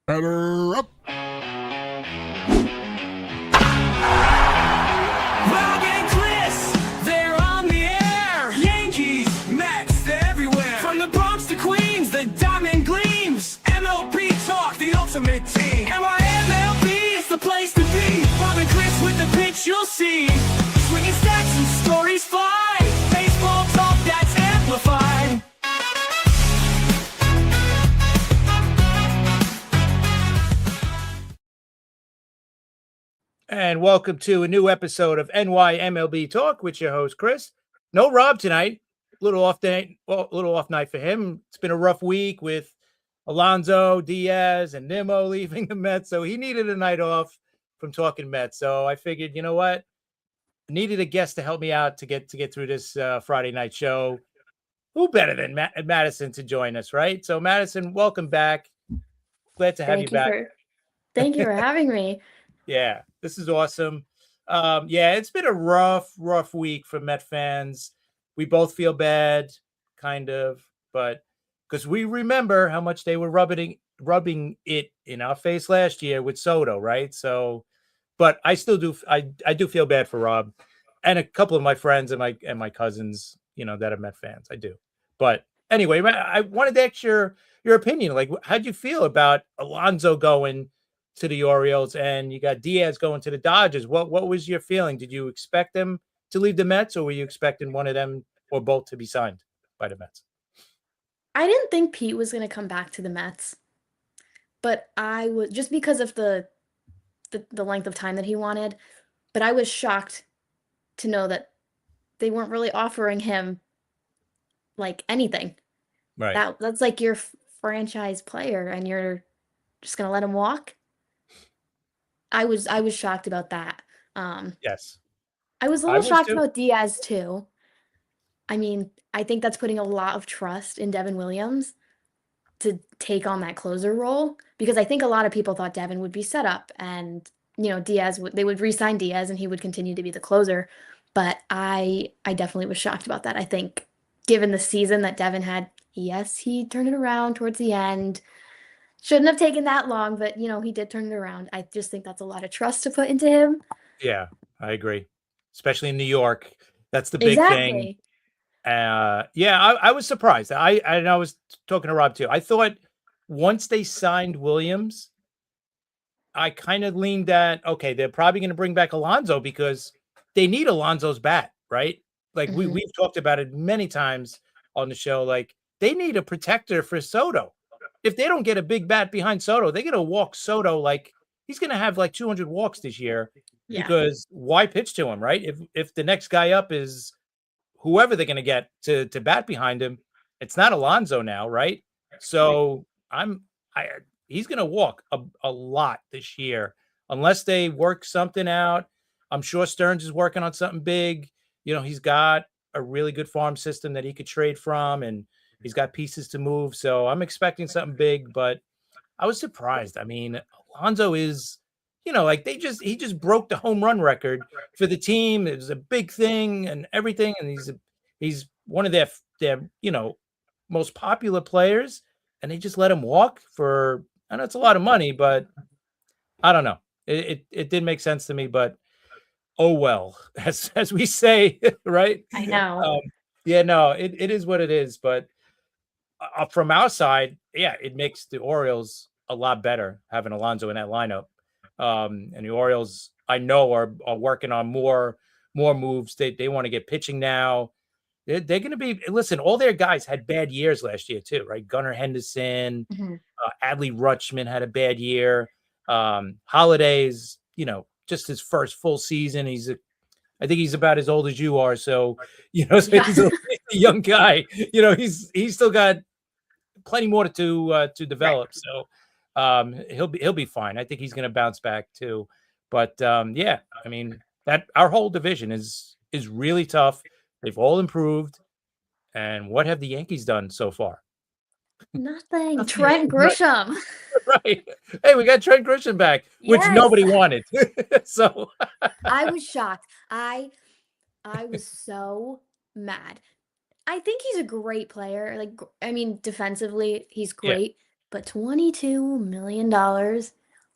Better up. Rock and Chris, they're on the air. Yankees, Mets, they're everywhere. From the Bronx to Queens, the diamond gleams. MLB talk, the ultimate team. MLB is the place to be. Rock and Chris with the pitch you'll see. Swinging stacks and stories fly. Baseball talk that's amplified. And welcome to a new episode of NYMLB Talk with your host Chris. No Rob tonight. Little off night for him. It's been a rough week with Alonso, Diaz, and Nimmo leaving the Mets, so he needed a night off from talking Mets. So I figured, you know what? I needed a guest to help me out to get through this Friday night show. Who better than Madison to join us, right? So Madison, welcome back. Glad to have you back. Thank you for having me. Yeah, this is awesome. Yeah, it's been a rough week for Met fans. We both feel bad, kind of, but because we remember how much they were rubbing it in our face last year with Soto, right? So, but I still do. I do feel bad for Rob and a couple of my friends and my cousins, that are Met fans. I do. But anyway, I wanted to ask your opinion. Like, how'd you feel about Alonso going to the Orioles, and you got Diaz going to the Dodgers? What was your feeling? Did you expect them to leave the Mets, or were you expecting one of them or both to be signed by the Mets? I didn't think Pete was going to come back to the Mets, but I was just because of the length of time that he wanted, but I was shocked to know that they weren't really offering him like anything. Right. That's like your franchise player and you're just going to let him walk? I was shocked about that. Yes. I was a I little was shocked too. about Diaz too. I mean, I think that's putting a lot of trust in Devin Williams to take on that closer role, because I think a lot of people thought Devin would be set up and Diaz they would re-sign Diaz and he would continue to be the closer. But I definitely was shocked about that. I think given the season that Devin had, yes, he turned it around towards the end. Shouldn't have taken that long, but he did turn it around. I just think that's a lot of trust to put into him. Yeah, I agree. Especially in New York. That's the big thing. Exactly. Yeah, I was surprised. I was talking to Rob too. I thought once they signed Williams, I kind of leaned that, okay, they're probably going to bring back Alonso because they need Alonso's bat, right? Like Mhm. we've talked about it many times on the show. Like they need a protector for Soto. If they don't get a big bat behind Soto, they're going to walk Soto. Like he's going to have like 200 walks this year Yeah. because why pitch to him, right? If the next guy up is whoever they're going to get to bat behind him, it's not Alonso now, right? So he's going to walk a lot this year unless they work something out. I'm sure Stearns is working on something big. He's got a really good farm system that he could trade from, and he's got pieces to move. So I'm expecting something big, but I was surprised. I mean, Alonso is, like he just broke the home run record for the team. It was a big thing and everything, and he's one of their most popular players, and they just let him walk for. I know it's a lot of money, but I don't know. It did make sense to me, but oh well, as we say, right? I know. Yeah, no, it is what it is. But from our side, yeah, it makes the Orioles a lot better having Alonso in that lineup. And the Orioles, I know, are working on more moves. They want to get pitching now. They're going to be, listen, all their guys had bad years last year too, right? Gunnar Henderson, Mhm. Adley Rutschman had a bad year. Holiday's, just his first full season. I think he's about as old as you are. So, so Yeah. he's a young guy. He's still got plenty more to develop. Right. So he'll be fine. I think he's going to bounce back too. But yeah, I mean that our whole division is really tough. They've all improved. And what have the Yankees done so far? Nothing. Trent Right. Grisham. Right. Hey, we got Trent Grisham back, which Yes. nobody wanted. So I was shocked. I was so mad. I think he's a great player. Like, I mean, defensively, he's yeah, great. But $22 million.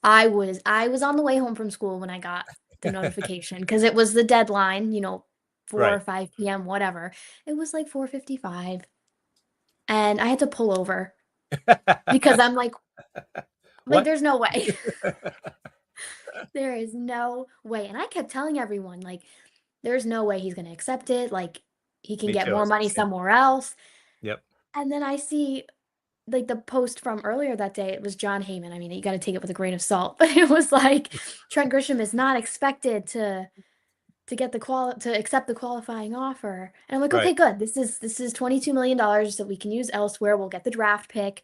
I was on the way home from school when I got the notification because it was the deadline, 4 or Right. 5 p.m., whatever. It was like 4:55. And I had to pull over because I'm like, What? there's no way. There is no way. And I kept telling everyone, like, there's no way he's gonna accept it. Like, he can Me get too. I more was money the same. somewhere else. Yep. And then I see like the post from earlier that day, it was John Heyman. I mean, you got to take it with a grain of salt, but it was like Trent Grisham is not expected to get to accept the qualifying offer. And I'm like, Right. okay, good. This is $22 million that we can use elsewhere. We'll get the draft pick.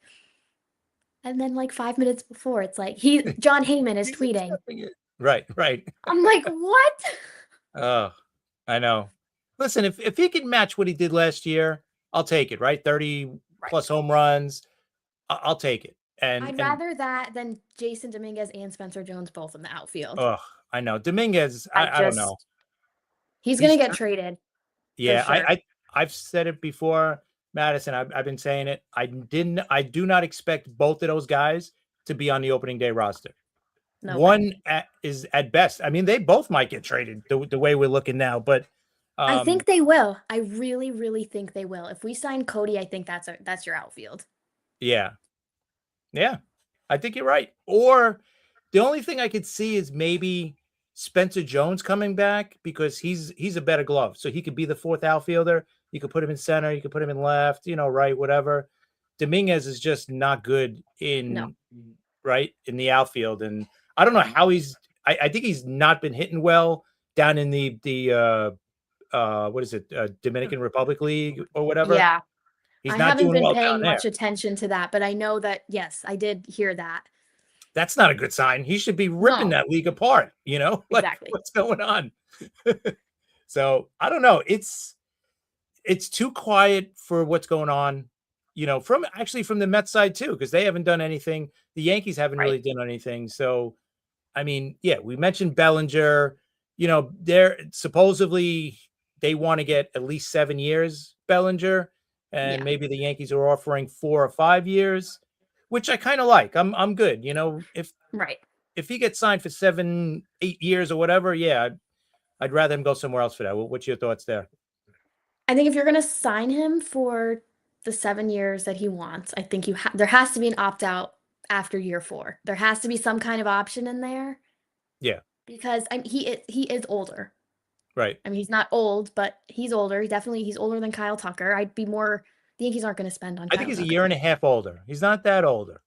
And then like 5 minutes before, it's like John Heyman is He's tweeting. accepting it. Right. Right. I'm like, what? Oh, I know. Listen, if he can match what he did last year, I'll take it. Right, 30 Right. plus home runs. I'll take it. I'd And rather that than Jason Dominguez and Spencer Jones both in the outfield. oh, I know Dominguez. I I don't know. just he's He's gonna get traded for Yeah. sure. I've said it before, Madison. I've been saying it. I do not expect both of those guys to be on the opening day roster. No way. Is at best. I mean, they both might get traded the way we're looking now, but I think they will. I really, really think they will. If we sign Cody, I think that's your outfield. yeah. Yeah. I think you're right. Or the only thing I could see is maybe Spencer Jones coming back because he's a better glove. So he could be the fourth outfielder. You could put him in center, you could put him in left, right, whatever. Dominguez is just not good No. in the outfield. And I don't know how I think he's not been hitting well down in the what is it, Dominican Republic League or whatever. Yeah. He's I not haven't doing been well paying down there. much attention to that, but I know that, yes, I did hear that. That's not a good sign. He should be ripping No. that league apart, like Exactly. what's going on? So I don't know. It's too quiet for what's going on, from the Mets side too, because they haven't done anything. The Yankees haven't really Right. done anything. So I mean, yeah, we mentioned Bellinger. They're supposedly they want to get at least 7 years, Bellinger, and Yeah. maybe the Yankees are offering 4 or 5 years, which I kind of like. I'm good. Right. If he gets signed for 7, 8 years or whatever, yeah, I'd rather him go somewhere else for that. What's your thoughts there? I think if you're gonna sign him for the 7 years that he wants, I think there has to be an opt-out after year 4. There has to be some kind of option in there Yeah, because he is older. right. I mean, he's not old, but he's older. He's older than Kyle Tucker. The Yankees aren't gonna spend on I Kyle think he's a Tucker. year and a half older. He's not that older.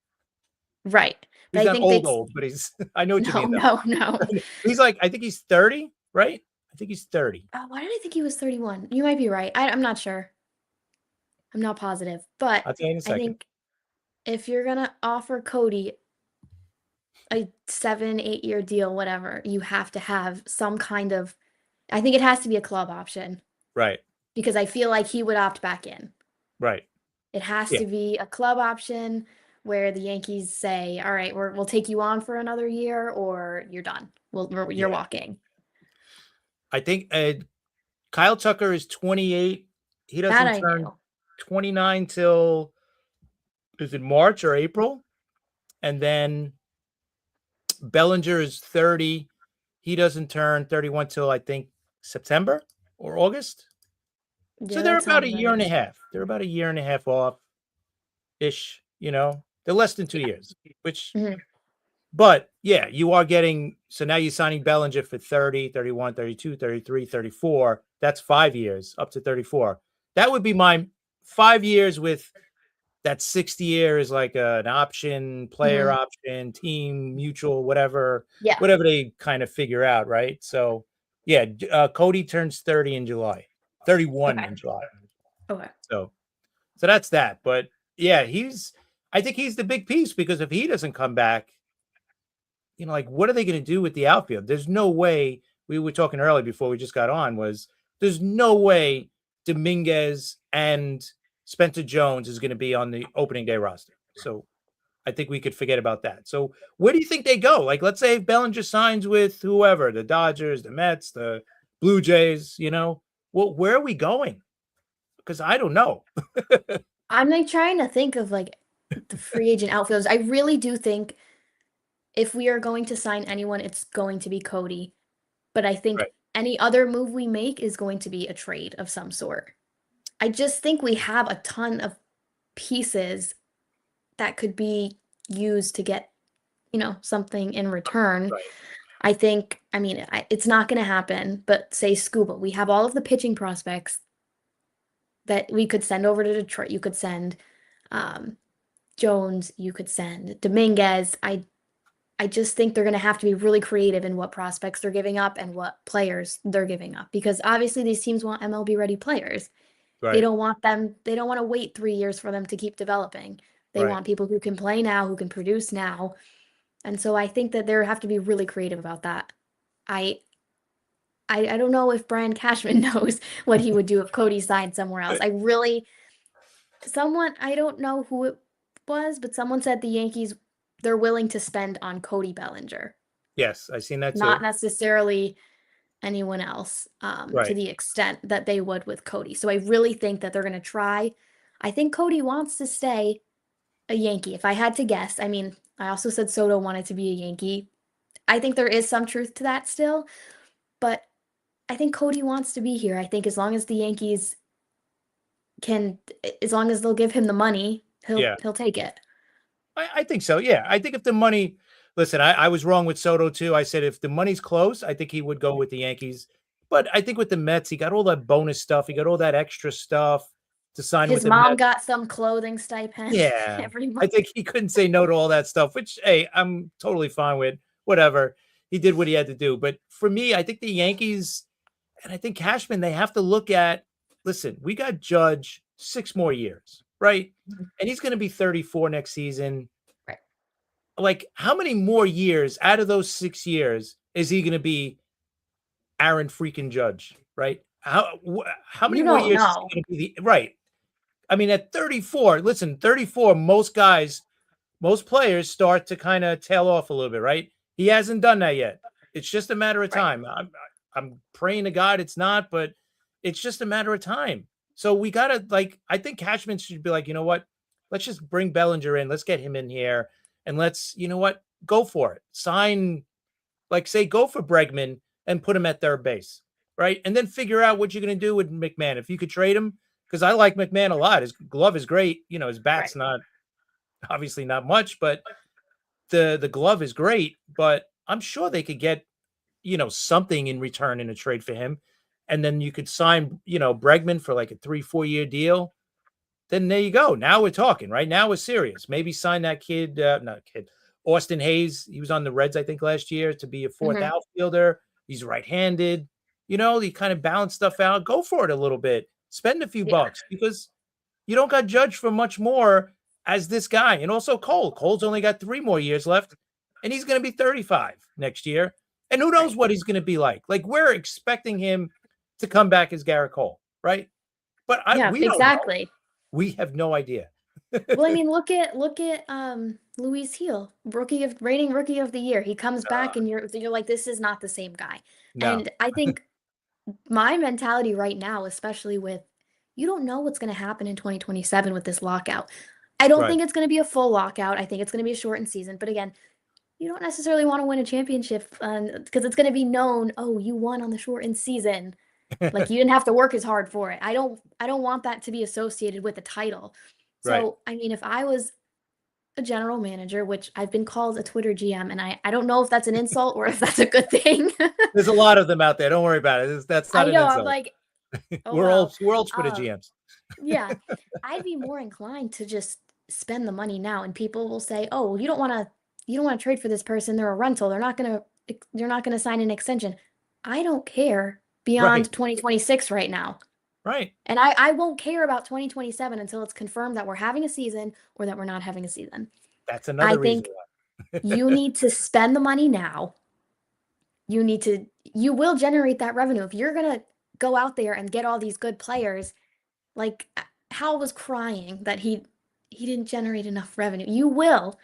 Right. But He's I not think that's old, but he's. I know what you no, mean, though. no. He's like, I think he's 30, right? I think he's 30. Oh, why did I think he was 31? You might be right. I'm not sure. I'm not positive, but I'll tell you in a I second. think if you're gonna offer Cody a 7, 8 year deal, whatever, you have to have some kind of. I think it has to be a club option Right, because I feel like he would opt back in. right. It has Yeah. to be a club option where the Yankees say, "All right, we'll take you on for another year, or you're done. You're Yeah. walking." I think Kyle Tucker is 28. He That doesn't I turn know. 29 till, is it March or April? And then Bellinger is 30. He doesn't turn 31 till I think September or August. So Yeah, they're that about a sounds year right. and a half. They're about a year and a half off ish, They're less than 2 years, which Mhm. but yeah, you are getting, so now you're signing Bellinger for 30, 31, 32, 33, 34. That's 5 years up to 34. That would be my 5 years with that 60 year is like an option, player Mhm. option, team, mutual, whatever Yeah. they kind of figure out, right? So yeah, Cody turns 30 in July, 31 Okay. in July. Okay. So that's that. But yeah, I think he's the big piece because if he doesn't come back, like what are they going to do with the outfield? There's no way. We were talking earlier before we just got on there's no way Dominguez and Spencer Jones is going to be on the opening day roster. So I think we could forget about that. So where do you think they go? Like, let's say if Bellinger signs with whoever, the Dodgers, the Mets, the Blue Jays, where are we going? Because I don't know. I'm like trying to think of like the free agent outfielders. I really do think if we are going to sign anyone, it's going to be Cody. But I think Right. any other move we make is going to be a trade of some sort. I just think we have a ton of pieces that could be used to get, something in return. Right. I think, it's not going to happen, but say Scuba, we have all of the pitching prospects that we could send over to Detroit. You could send Jones, you could send Dominguez. I just think they're going to have to be really creative in what prospects they're giving up and what players they're giving up, because obviously these teams want MLB ready players. They Right. don't want to wait 3 years for them to keep developing. They Right. want people who can play now, who can produce now. And so I think that they have to be really creative about that. I don't know if Brian Cashman knows what he would do if Cody signed somewhere else. I don't know who it was, but someone said the Yankees, they're willing to spend on Cody Bellinger, Yes, I seen that not too. necessarily anyone else, to Right. the extent that they would with Cody. So I really think that they're going to try. I think Cody wants to stay a Yankee. If I had to guess, I also said Soto wanted to be a Yankee. I think there is some truth to that still, but I think Cody wants to be here. I think as long as the Yankees as long as they'll give him the money, Yeah. he'll take it. I think so. Yeah. I think if the money, listen, I was wrong with Soto too. I said if the money's close, I think he would go with the Yankees. But I think with the Mets, he got all that bonus stuff. He got all that extra stuff to sign with His the mom Mets. got some clothing stipend Yeah. every I month. think he couldn't say no to all that stuff, which, hey, I'm totally fine with. Whatever. He did what he had to do. But for me, I think the Yankees and I think Cashman, they have to look at, listen, we got Judge 6 more years, right? Mhm. And he's going to be 34 next season. Right. Like, how many more years out of those 6 years is he going to be Aaron freaking Judge, right? How many You more don't years is know. he going to be right? I mean, at 34, listen, 34, most players start to kind of tail off a little bit, right? He hasn't done that yet. It's just a matter of Right. time. I'm praying to God it's not, but it's just a matter of time. So we gotta I think Cashman should be like, you know what? Let's just bring Bellinger in. Let's get him in here, and let's, you know what? Go for it. Sign, say, go for Bregman and put him at third base, right? And then figure out what you're gonna do with McMahon. If you could trade him, because I like McMahon a lot. His glove is great. His bat's Right. not obviously not much, but the glove is great. But I'm sure they could get something in return in a trade for him, and then you could sign Bregman for like a 3-4 year deal. Then there you go. Now we're talking. Right now we're serious. Maybe sign that kid, not kid, Austin Hayes. He was on the Reds, I think, last year to be a fourth Mhm. outfielder. He's right-handed. You kind of balance stuff out. Go for it a little bit. Spend a few Yeah. bucks because you don't got judged for much more as this guy. And also Cole. Cole's only got 3 more years left, and he's going to be 35 next year. And who knows Right. what he's going to be like. Like, we're expecting him to come back as Garrett Cole, right? But Yeah, we don't know. exactly. We have no idea. Well, look at Luis Heel, reigning rookie of the year. He comes back and you're like, this is not the same guy. No. And I think my mentality right now, especially with, you don't know what's going to happen in 2027 with this lockout. I don't Right. think it's going to be a full lockout. I think it's going to be a shortened season. But again, you don't necessarily want to win a championship because it's going to be known, oh, you won on the shortened season. Like you didn't have to work as hard for it. I don't want that to be associated with the title. Right. So, if I was a general manager, which I've been called a Twitter GM, and I don't know if that's an insult or if that's a good thing. There's a lot of them out there. Don't worry about it. That's I not an know, I'm insult. like, oh We're well. all Twitter Um, GMs. Yeah, I'd be more inclined to just spend the money now, and people will say, "Oh, well, you don't want to trade for this person. They're a rental. You're not gonna sign an extension." I don't care beyond Right. 2026 right now. Right. And I won't care about 2027 until it's confirmed that we're having a season or that we're not having a season. That's I another reason think why. you need to spend the money now. You will generate that revenue. If you're going to go out there and get all these good players, like Hal was crying that he didn't generate enough revenue. You will.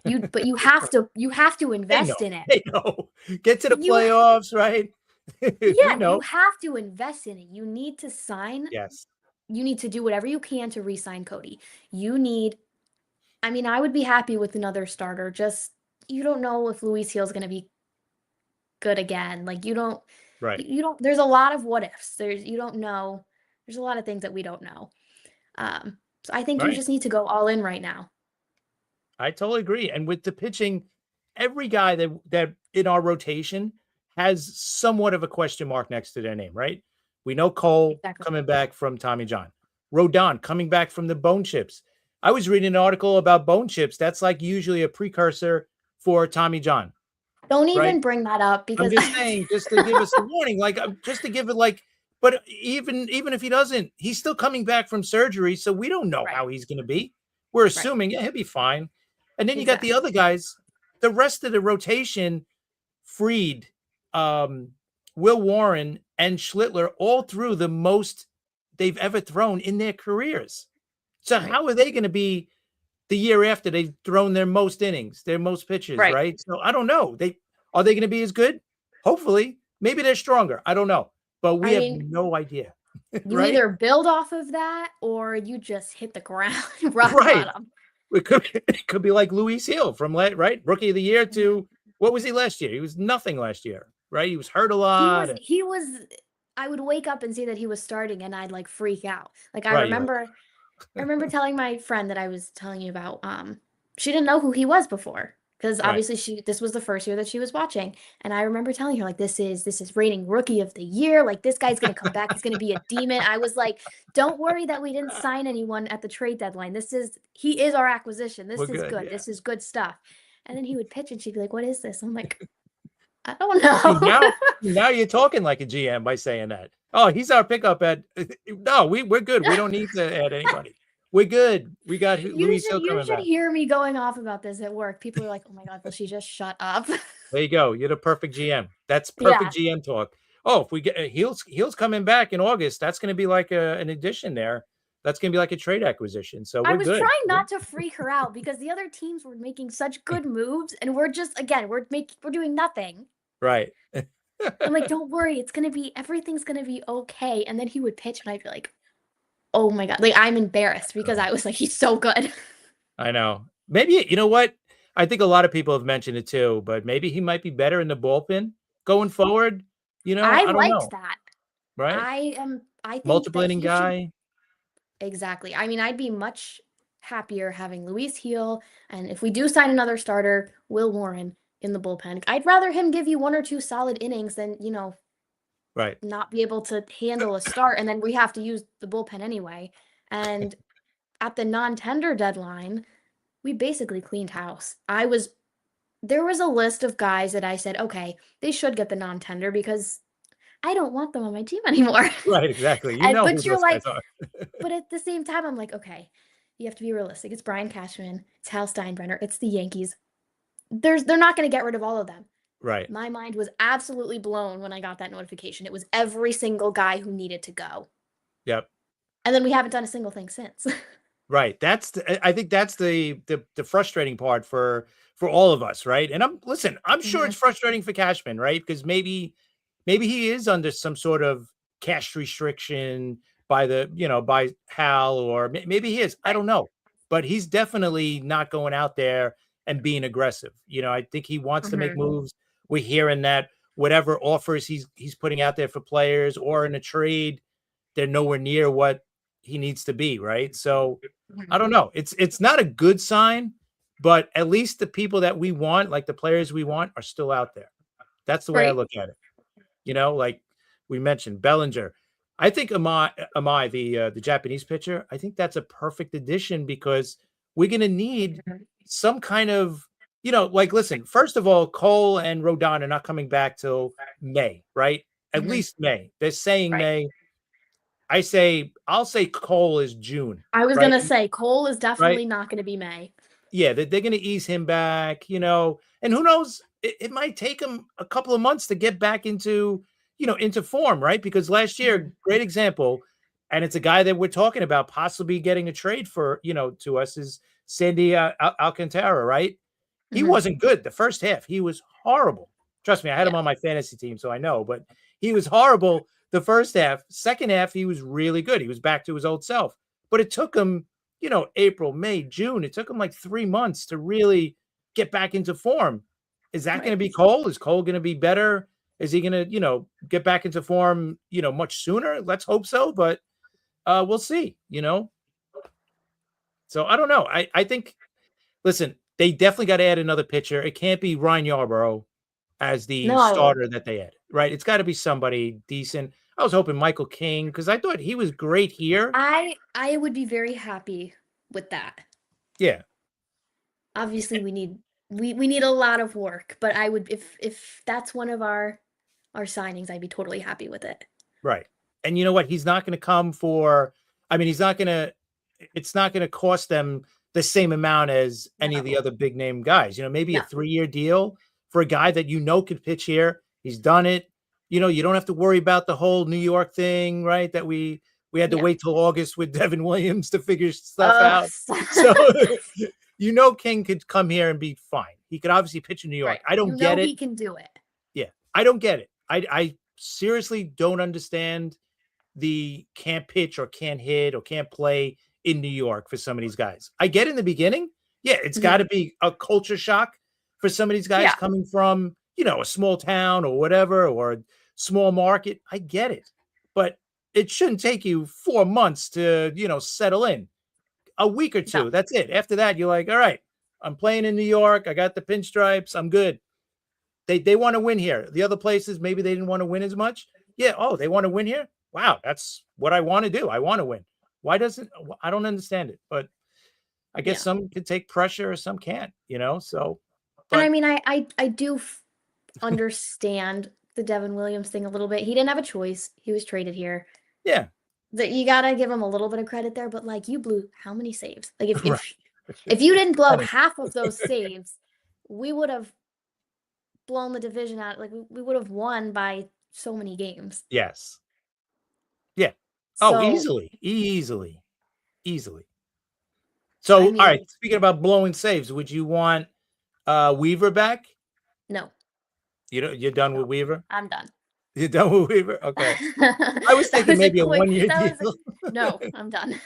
But you have to They invest know. in it. They know. Get to the You playoffs, right? We Yeah, you know. have to invest in it. You need to sign. Yes. You need to do whatever you can to re-sign Cody. You need I mean, I would be happy with another starter. Just you don't know if Luis Gil is going to be good again. Like Right. you don't. There's a lot of what ifs. You don't know. There's a lot of things that we don't know. So I think you Right. just need to go all in right now. I totally agree. And with the pitching, every guy that in our rotation has somewhat of a question mark next to their name, right? We know Cole Exactly. coming back from Tommy John, Rodon coming back from the bone chips. I was reading an article about bone chips. That's like usually a precursor for Tommy John, Don't right? even bring that up I'm because just saying, just to give us a warning, like just to give it like, but even if he doesn't, he's still coming back from surgery, so we don't know Right. how he's going to be. We're Right. assuming, yeah, he'll be fine. And then you got the Exactly. other guys, the rest of the rotation, Freed, Will Warren, and Schlittler all threw the most they've ever thrown in their careers. So Right. how are they going to be the year after they've thrown their most innings, their most pitches, Right. right? So I don't know. Are they going to be as good? Hopefully. Maybe they're stronger. I don't know. But we I have mean, no idea. you Right? either build off of that or you just hit the ground, rock Right. bottom. It could be like Luis Gil from right rookie of the year to what was he last year? He was nothing last year, right? He was hurt a lot. He was I would wake up and see that he was starting and I'd like freak out. Like Right. You're like, I remember telling my friend that I was telling you about, she didn't know who he was before because right. obviously this was the first year that she was watching. And I remember telling her, like, this is reigning rookie of the year. Like, this guy's gonna come back, he's gonna be a demon. I was like, don't worry that we didn't sign anyone at the trade deadline. He is our acquisition. This We're is good. good. Yeah. This is good stuff. And then he would pitch and she'd be like, what is this? I'm like, I don't See, know. now you're talking like a GM by saying that. Oh, he's our pickup at no, we're good. We don't need to add anybody. We're good. We got Luis Gil You coming should back. hear me going off about this at work. People are like, "Oh my god, will she just shut up?" There you go. You're the perfect GM. That's Yeah. perfect GM talk. Oh, if we get Heels coming back in August, that's going to be like an addition there. That's going to be like a trade acquisition. So I we're was good. trying not to freak her out because the other teams were making such good moves, and we're just again we're doing nothing. Right. I'm like, don't worry, everything's gonna be okay. And then he would pitch, and I'd be like, oh my god, like I'm embarrassed because I was like, he's so good. I know. Maybe you know what? I think a lot of people have mentioned it too, but maybe he might be better in the bullpen going forward. You know, I I don't liked know. that. Right? I think Multiple that inning he should guy. exactly. I mean, I'd be much happier having Luis Gil, and if we do sign another starter, Will Warren in the bullpen. I'd rather him give you one or two solid innings than, Right. not be able to handle a start, and then we have to use the bullpen anyway. And at the non-tender deadline, we basically cleaned house. There was a list of guys that I said, okay, they should get the non-tender because I don't want them on my team anymore. Right, exactly. You And know who but you're those guys like, are. but at the same time, I'm like, okay, you have to be realistic. It's Brian Cashman, it's Hal Steinbrenner, it's the Yankees. They're not going to get rid of all of them. Right. My mind was absolutely blown when I got that notification. It was every single guy who needed to go. Yep. And then we haven't done a single thing since. Right. I think that's the frustrating part for all of us, right? And I'm sure it's frustrating for Cashman, right? Because maybe he is under some sort of cash restriction by by Hal, or maybe he is. I don't know. But he's definitely not going out there and being aggressive. I think he wants to make moves. We're hearing that whatever offers he's putting out there for players or in a trade, they're nowhere near what he needs to be, right? So I don't know. It's not a good sign, but at least the people that we want, like the players we want, are still out there. That's the way I Right. look at it. Like we mentioned, Bellinger. I think Amai, the Japanese pitcher, I think that's a perfect addition because we're going to need some kind of, listen, first of all, Cole and Rodon are not coming back till May, right? At least May. They're saying Right. May. I'll say Cole is June. I was right? going to say, Cole is definitely not going to be May. Yeah, they're going to ease him back, and who knows? It might take him a couple of months to get back into form, right? Because last year, great example, and it's a guy that we're talking about possibly getting a trade for, to us is Sandy Alcantara, right? He wasn't good the first half. He was horrible. Trust me, I had him on my fantasy team, so I know, but he was horrible the first half. Second half, he was really good. He was back to his old self, but it took him April, May, June. It took him like 3 months to really get back into form. Is that going to be Cole? Is Cole going to be better? Is he going to, get back into form, much sooner? Let's hope so, but we'll see, So I don't know. I think, listen, they definitely got to add another pitcher. It can't be Ryan Yarbrough as the starter that they add, right? It's got to be somebody decent. I was hoping Michael King, because I thought he was great here. I would be very happy with that. Yeah. Obviously, we need a lot of work, but I would, if that's one of our signings, I'd be totally happy with it. Right. And you know what? He's not going to come for, it's not going to cost them the same amount as any of the other big name guys. Maybe a 3-year deal for a guy that could pitch here. He's done it. You don't have to worry about the whole New York thing, right? That we had to wait till August with Devin Williams to figure stuff out. So King could come here and be fine. He could obviously pitch in New York. Right. I don't get it. He can do it. Yeah, I don't get it. I seriously don't understand the can't pitch or can't hit or can't play in New York for some of these guys. I get in the beginning. Yeah, it's got to be a culture shock for some of these guys coming from, a small town or whatever, or a small market. I get it. But it shouldn't take you 4 months to, settle in. A week or two. No. That's it. After that, you're like, all right, I'm playing in New York. I got the pinstripes. I'm good. They want to win here. The other places, maybe they didn't want to win as much. Yeah. Oh, they want to win here? Wow. That's what I want to do. I want to win. Why doesn't, I don't understand it, but I guess some can take pressure or some can't, so. But, and I do understand the Devin Williams thing a little bit. He didn't have a choice. He was traded here. Yeah. That you got to give him a little bit of credit there, but like you blew how many saves? Like if you didn't blow half of those saves, we would have blown the division out. Like we would have won by so many games. Yes. Yeah. So, easily. So, all right. Speaking about blowing saves, would you want Weaver back? No. You're done with Weaver? I'm done. You're done with Weaver? Okay. I was thinking maybe a 1-year deal. No, I'm done.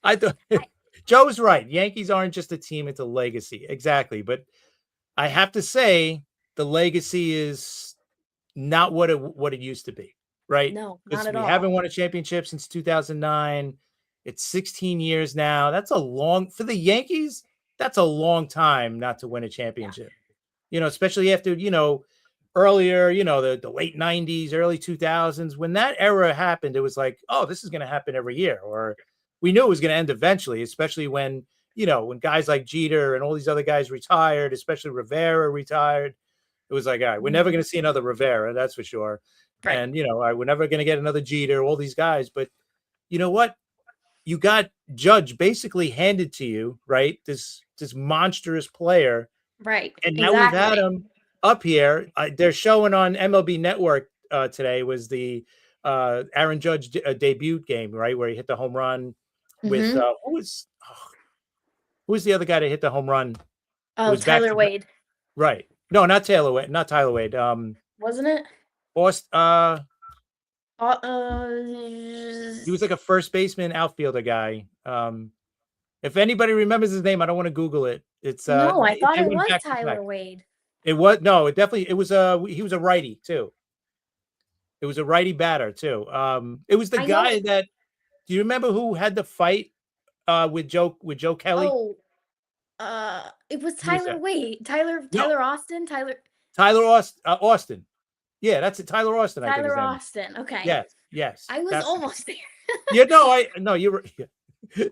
I thought Joe's right. Yankees aren't just a team, it's a legacy. Exactly. But I have to say the legacy is not what it used to be, right? No, because not at all. We haven't won a championship since 2009. It's 16 years now. That's for the Yankees, that's a long time not to win a championship. Especially after, earlier, the late 90s, early 2000s, when that era happened, it was like, oh, this is going to happen every year. Or we knew it was going to end eventually, especially when, when guys like Jeter and all these other guys retired, especially Rivera retired. It was like, all right, we're never going to see another Rivera, that's for sure. Right. And, we're never going to get another Jeter, all these guys. But you know what? You got Judge basically handed to you, right? This monstrous player. Right. And now we've had him up here. They're showing on MLB Network today was the Aaron Judge debut game, right? Where he hit the home run with who was the other guy that hit the home run? Oh, Tyler Wade. Right. No, not Taylor Wade. Not Tyler Wade. Wasn't it? He was like a first baseman outfielder guy. If anybody remembers his name, I don't want to Google it. It's no, I thought it was Tyler Wade. It was he was a righty too. It was a righty batter too. It was the guy that, do you remember who had the fight with Joe Kelly? Oh, it was Tyler Wade. Tyler Austin. Tyler Austin. Yeah, that's it. Tyler Austin. Tyler Austin. Okay. Yes. I was almost there. Yeah, you were.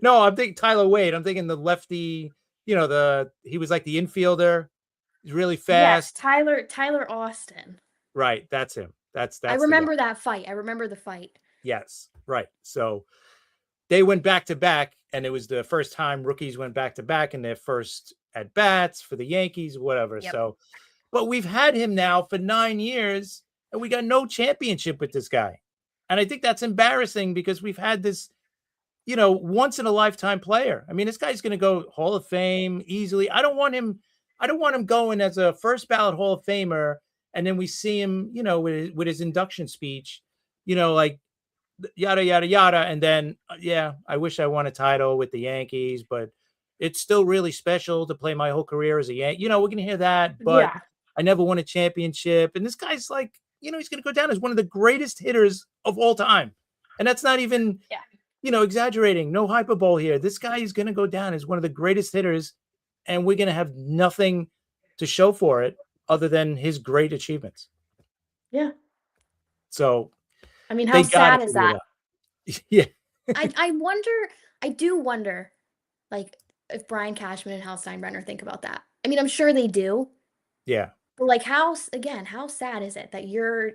No, I'm thinking Tyler Wade. I'm thinking the lefty. He was like the infielder. He's really fast. Yes, Tyler Austin. Right, that's him. That's. I remember that fight. I remember the fight. Yes, right. So they went back to back, and it was the first time rookies went back to back in their first at bats for the Yankees, whatever. Yep. So, but we've had him now for 9 years, and we got no championship with this guy. And I think that's embarrassing because we've had this, once in a lifetime player. I mean, this guy's going to go Hall of Fame easily. I don't want him going as a first ballot Hall of Famer. And then we see him, with his induction speech, like yada, yada, yada. And then, yeah, I wish I won a title with the Yankees, but it's still really special to play my whole career as a Yankee. We're going to hear that, but Yeah. I never won a championship. And this guy's like, he's going to go down as one of the greatest hitters of all time. And that's not even, exaggerating. No hyperbole here. This guy is going to go down as one of the greatest hitters, and we're going to have nothing to show for it other than his great achievements. Yeah. So, I mean, how sad is that? Yeah. I do wonder, like, if Brian Cashman and Hal Steinbrenner think about that. I mean, I'm sure they do. Yeah. But like, how sad is it that you're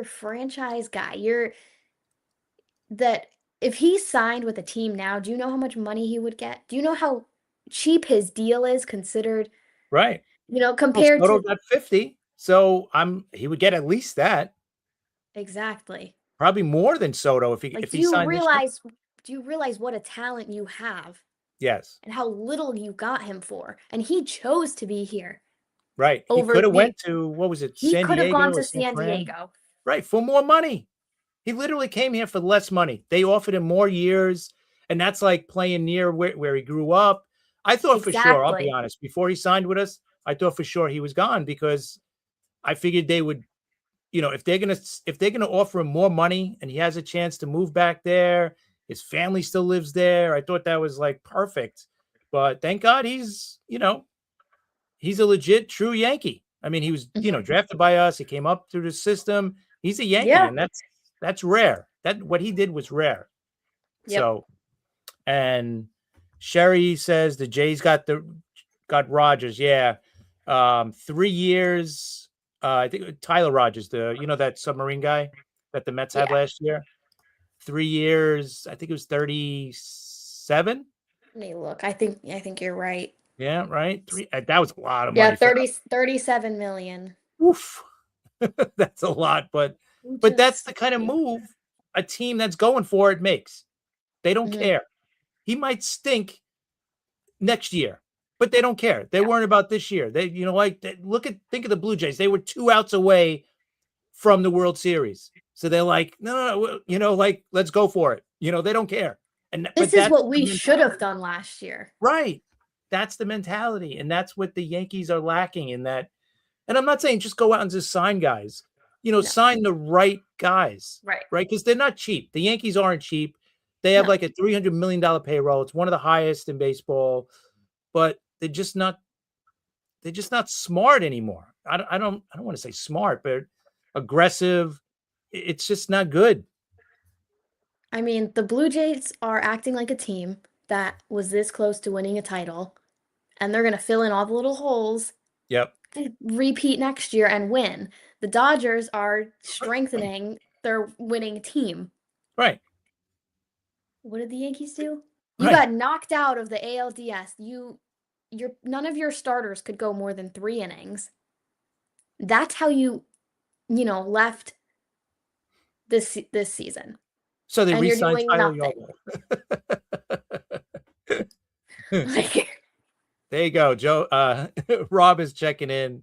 franchise guy, that if he signed with a team now, do you know how much money he would get? Do you know how cheap his deal is considered? Right. Compared Soto to got 50, so he would get at least that. Exactly. Probably more than Soto if he Like, if he signed this year. do you realize what a talent you have Yes. and how little you got him for? And he chose to be here. Right. He could have went to, what was it, He San could have Diego gone or to San San Fran? Diego. Right, for more money. He literally came here for less money. They offered him more years, and that's like playing near where he grew up. I thought for sure, I'll be Exactly. honest, before he signed with us, I thought for sure he was gone because I figured they would, if they're gonna offer him more money and he has a chance to move back there, his family still lives there. I thought that was like perfect. But thank God he's a legit true Yankee. I mean, he was, drafted by us. He came up through the system. He's a Yankee, Yeah. and that's rare. That what he did was rare. Yep. So, and Sherry says the Jays got Rogers. Yeah. 3 years. I think Tyler Rogers, that submarine guy that the Mets had last year. 3 years. I think it was 37. Let me look. I think you're right. Yeah, right. That was a lot of money. Yeah, 37 million. Oof. That's a lot, but that's the kind of move a team that's going for it makes. They don't care. He might stink next year, but they don't care. They weren't about this year. They, think of the Blue Jays. They were 2 outs away from the World Series. So they're like, no, let's go for it. They don't care. And this is what we should have done last year. Right. That's the mentality. And that's what the Yankees are lacking in that. And I'm not saying just go out and just sign guys, sign the right guys. Right. Right. Because they're not cheap. The Yankees aren't cheap. They have like a $300 million payroll. It's one of the highest in baseball, but they're just not smart anymore. I don't want to say smart, but aggressive. It's just not good. I mean, the Blue Jays are acting like a team that was this close to winning a title, and they're going to fill in all the little holes. Yep. To repeat next year and win. The Dodgers are strengthening their winning team. Right. What did the Yankees do? You got knocked out of the ALDS. None of your starters could go more than 3 innings. That's how you left this season. So they re-signed Tyler Young. There you go, Joe. Rob is checking in.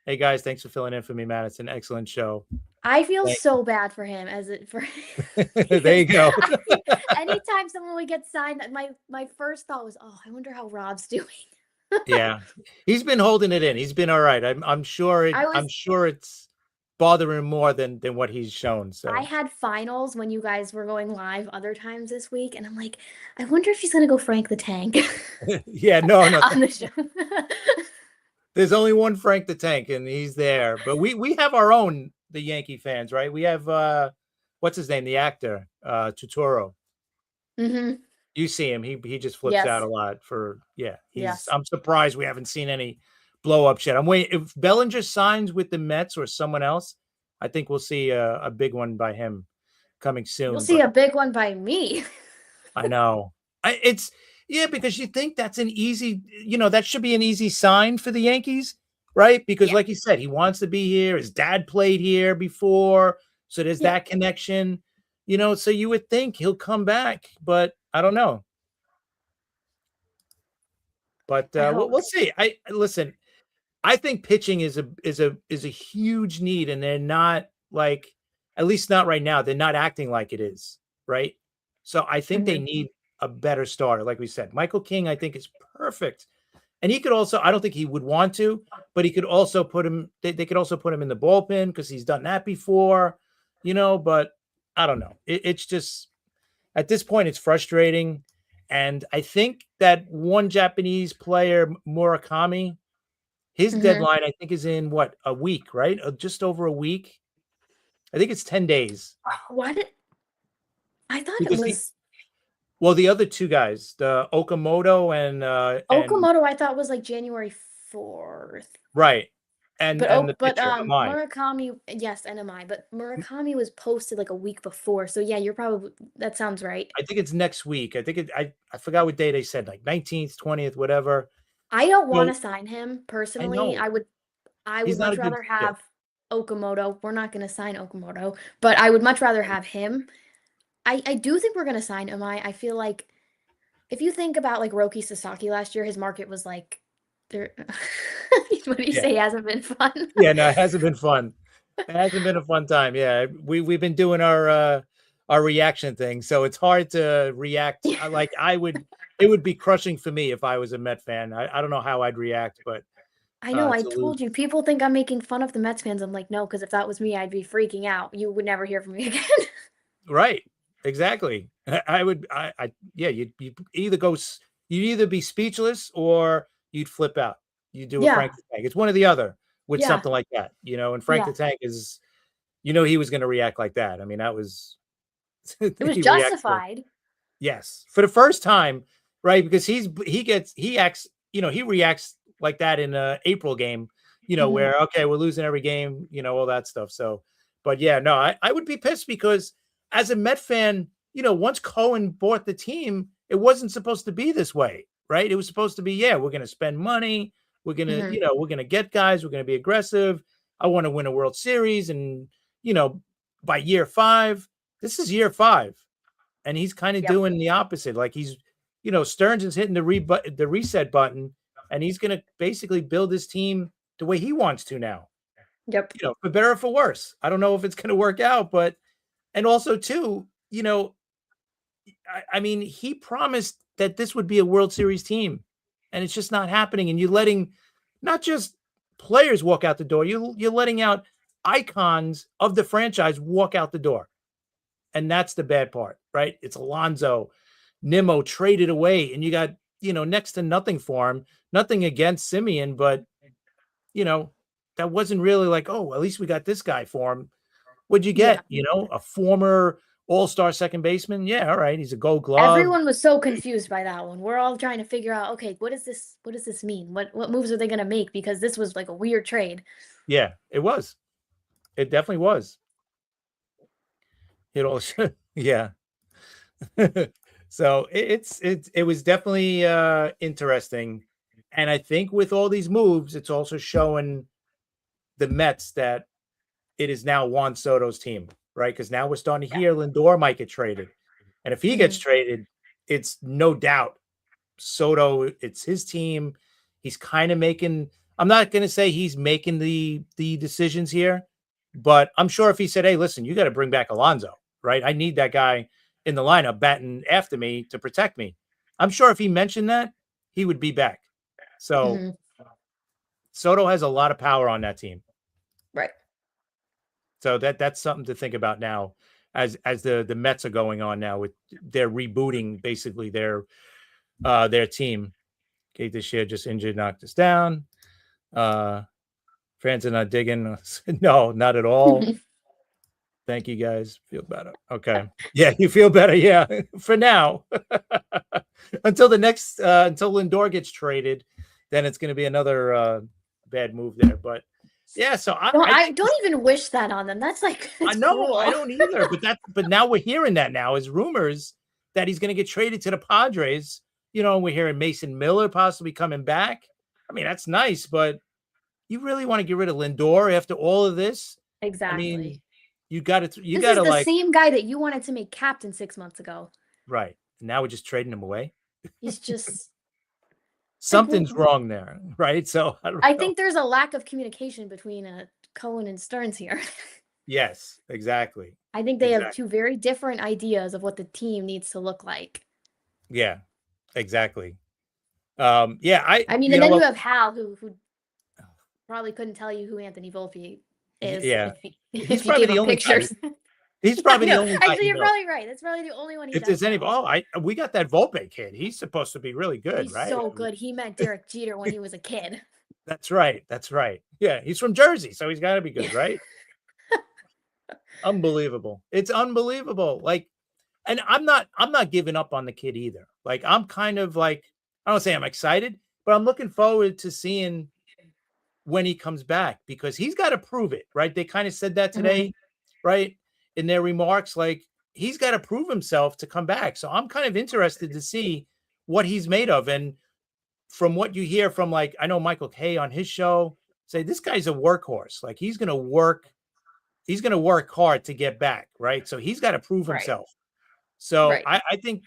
Hey guys, thanks for filling in for me, Madison. Excellent show. I feel so bad for him There you go. Anytime someone would get signed, my first thought was, oh, I wonder how Rob's doing. Yeah, he's been holding it in. He's been all right. I'm sure it's bothering him more than what he's shown. So I had finals when you guys were going live other times this week, and I'm like, I wonder if she's gonna go Frank the Tank. Yeah, no. On the show. There's only one Frank the Tank, and he's there. But we have our own, the Yankee fans, right? We have what's his name, the actor, Turturro. Mm-hmm. You see him; he just flips out a lot. I'm surprised we haven't seen any blow up yet. I'm waiting. If Bellinger signs with the Mets or someone else, I think we'll see a big one by him coming soon. We'll see a big one by me. I know. Because you think that's an easy, that should be an easy sign for the Yankees, right? Because like you said, he wants to be here. His dad played here before. So there's that connection, so you would think he'll come back, but I don't know. But we'll see. Listen, I think pitching is a huge need, and they're not like At least not right now. They're not acting like it is, right? So I think they Mhm. need a better starter. Like we said, Michael King, I think is perfect. And he could also, I don't think he would want to, but he could also put him, they could also put him in the bullpen because he's done that before, but I don't know. It's just, at this point, it's frustrating. And I think that one Japanese player, Murakami, his Mhm. deadline, I think, is in what, a week, right? Just over a week. I think it's 10 days Why did I thought it because was the other two guys, the Okamoto and Okamoto, I thought was like January 4th. right. And the But pitcher, Amai. Murakami, yes, NMI, but Murakami was posted like a week before. So yeah, you're probably that sounds right. I think it's next week. I think I forgot what day they said, like 19th, 20th, whatever. I don't want So to sign him I personally. know I he's would not a much good rather fit. have Okamoto. We're not going to sign Okamoto, but I would much rather have him. I do think we're going to sign Umai. I feel like if you think about like Roki Sasaki last year, his market was like there. What do you Yeah. say? Hasn't been fun. Yeah, no, it hasn't been fun. It hasn't been a fun time. Yeah, we've been doing our reaction thing, so it's hard to react. Like it would be crushing for me if I was a Met fan. I don't know how I'd react, but I know. I to lose, told you. People think I'm making fun of the Mets fans. I'm like, no, because if that was me, I'd be freaking out. You would never hear from me again. right? Exactly. I would. Yeah. You either you'd either be speechless or you'd flip out. You do a Yeah. Frank the Tank. It's one or the other with Yeah. something like that, And Frank Yeah. the Tank is, he was going to react like that. I mean, that was It was he reacts like, justified. yes, for the first time, right? Because he acts, he reacts like that in a April game, Mhm. where okay, we're losing every game, all that stuff. So, but yeah, no, I would be pissed because as a Met fan, once Cohen bought the team, it wasn't supposed to be this way, right? It was supposed to be, yeah, we're gonna spend money, we're gonna, Mhm. we're gonna get guys, we're gonna be aggressive. I want to win a World Series, and by year 5, this is year 5 and he's kind of Yep. doing the opposite. Like Stearns is hitting the reset button, and he's going to basically build his team the way he wants to now. Yep. For better or for worse. I don't know if it's going to work out, but and also too, I mean, he promised that this would be a World Series team, and it's just not happening. And you're letting not just players walk out the door, you're letting out icons of the franchise walk out the door. And that's the bad part, right? It's Alonso, Nimmo traded away, and you got, next to nothing for him. Nothing against Simeon, but, that wasn't really like, oh, at least we got this guy for him. What'd you Yeah. get? A former all-star second baseman? Yeah, all right. He's a gold glove. Everyone was so confused by that one. We're all trying to figure out, okay, what does this mean? What moves are they gonna make? Because this was like a weird trade. Yeah, it was. It definitely was. It also, yeah. So it was definitely interesting. And I think with all these moves, it's also showing the Mets that it is now Juan Soto's team, right? Because now we're starting to Yeah. hear Lindor might get traded. And if he gets Mhm. traded, it's no doubt Soto, it's his team. He's kind of making, I'm not going to say he's making the decisions here, but I'm sure if he said, hey, listen, you got to bring back Alonso, right? I need that guy in the lineup batting after me to protect me. I'm sure if he mentioned that, he would be back. So Mhm. Soto has a lot of power on that team. Right. So that's something to think about now as the Mets are going on now with their rebooting basically their team. Kate this year just injured, knocked us down. Fans are not digging. No, not at all. Thank you guys. Feel better. Okay. Yeah, you feel better. Yeah. For now. Until until Lindor gets traded, then it's gonna be another bad move there. But yeah, so I I don't even wish that on them. That's like I it's know, I cruel. don't either. But now we're hearing that now as rumors that he's going to get traded to the Padres. We're hearing Mason Miller possibly coming back. I mean, that's nice, but you really want to get rid of Lindor after all of this? I mean, Exactly. you got to This is the same guy that you wanted to make captain 6 months ago. right. Now we're just trading him away. He's just like Something's wrong there, right? So I don't I know. think there's a lack of communication between Cohen and Stearns here. Yes, exactly. I think they have two very different ideas of what the team needs to look like. Yeah, exactly. Yeah, I mean, you and know then you what? have Hal, who probably couldn't tell you who Anthony Volpe is Yeah, he's if you probably gave the him only guy. pictures. He's I probably the know. only guy Actually, he you're knows. probably right. That's probably the only one he If does there's any, know. we got that Volpe kid. He's supposed to be really good, He's right? so good. He met Derek Jeter when he was a kid. That's right. That's right. Yeah, he's from Jersey, so he's got to be good, right? Unbelievable. It's unbelievable. Like, and I'm not giving up on the kid either. Like, I'm kind of like, I don't say I'm excited, but I'm looking forward to seeing when he comes back because he's got to prove it, right? They kind of said that today, right? In their remarks, like he's got to prove himself to come back. So I'm kind of interested to see what he's made of. And from what you hear from, like, I know Michael Kay on his show say this guy's a workhorse. Like he's gonna work hard to get back, right? So he's got to prove Right. himself. So Right. I think,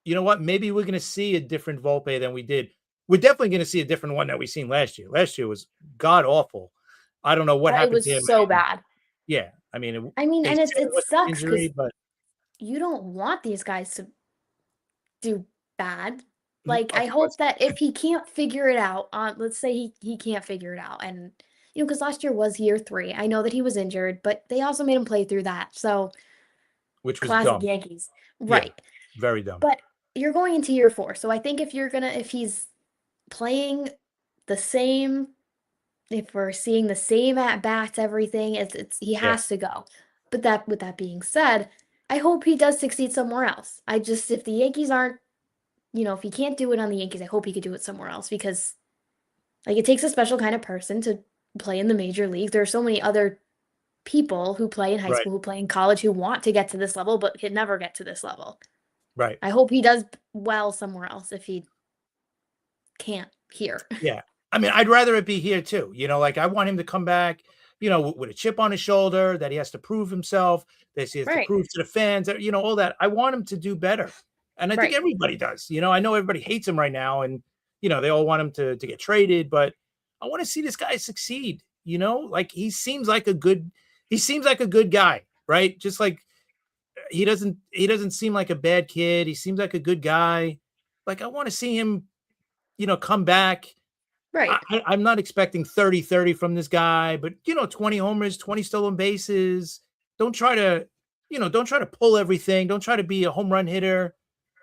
you know what? Maybe we're gonna see a different Volpe than we did. We're definitely gonna see a different one that we seen last year. Last year was god awful. I don't know what It happened to him. was so bad. Yeah, I mean, I mean, they and said it it was an sucks because injury, but you don't want these guys to do bad. of I course, hope that if he can't figure it out, let's say he can't figure it out, and because last year was year 3. I know that he was injured, but they also made him play through that. So which was classic dumb. Yankees, Yeah, right? very dumb. But you're going into year 4, so I think if he's playing the same, if we're seeing the same at bats, everything, it's he Yeah. has to go. But with that being said, I hope he does succeed somewhere else. If the Yankees aren't, if he can't do it on the Yankees, I hope he could do it somewhere else because it takes a special kind of person to play in the major leagues. There are so many other people who play in high Right. school, who play in college, who want to get to this level, but can never get to this level. Right. I hope he does well somewhere else if he can't here. Yeah. I mean, I'd rather it be here too. Like I want him to come back, with a chip on his shoulder, that he has to prove himself, that he has to Right. prove to the fans, all that. I want him to do better. And I think Right. everybody does. I know everybody hates him right now and, they all want him to get traded, but I want to see this guy succeed. Like he seems like a good guy, right? Just like he doesn't seem like a bad kid. He seems like a good guy. Like I want to see him, come back. Right. I'm not expecting 30 from this guy, but 20 homers, 20 stolen bases. Don't try to pull everything. Don't try to be a home run hitter,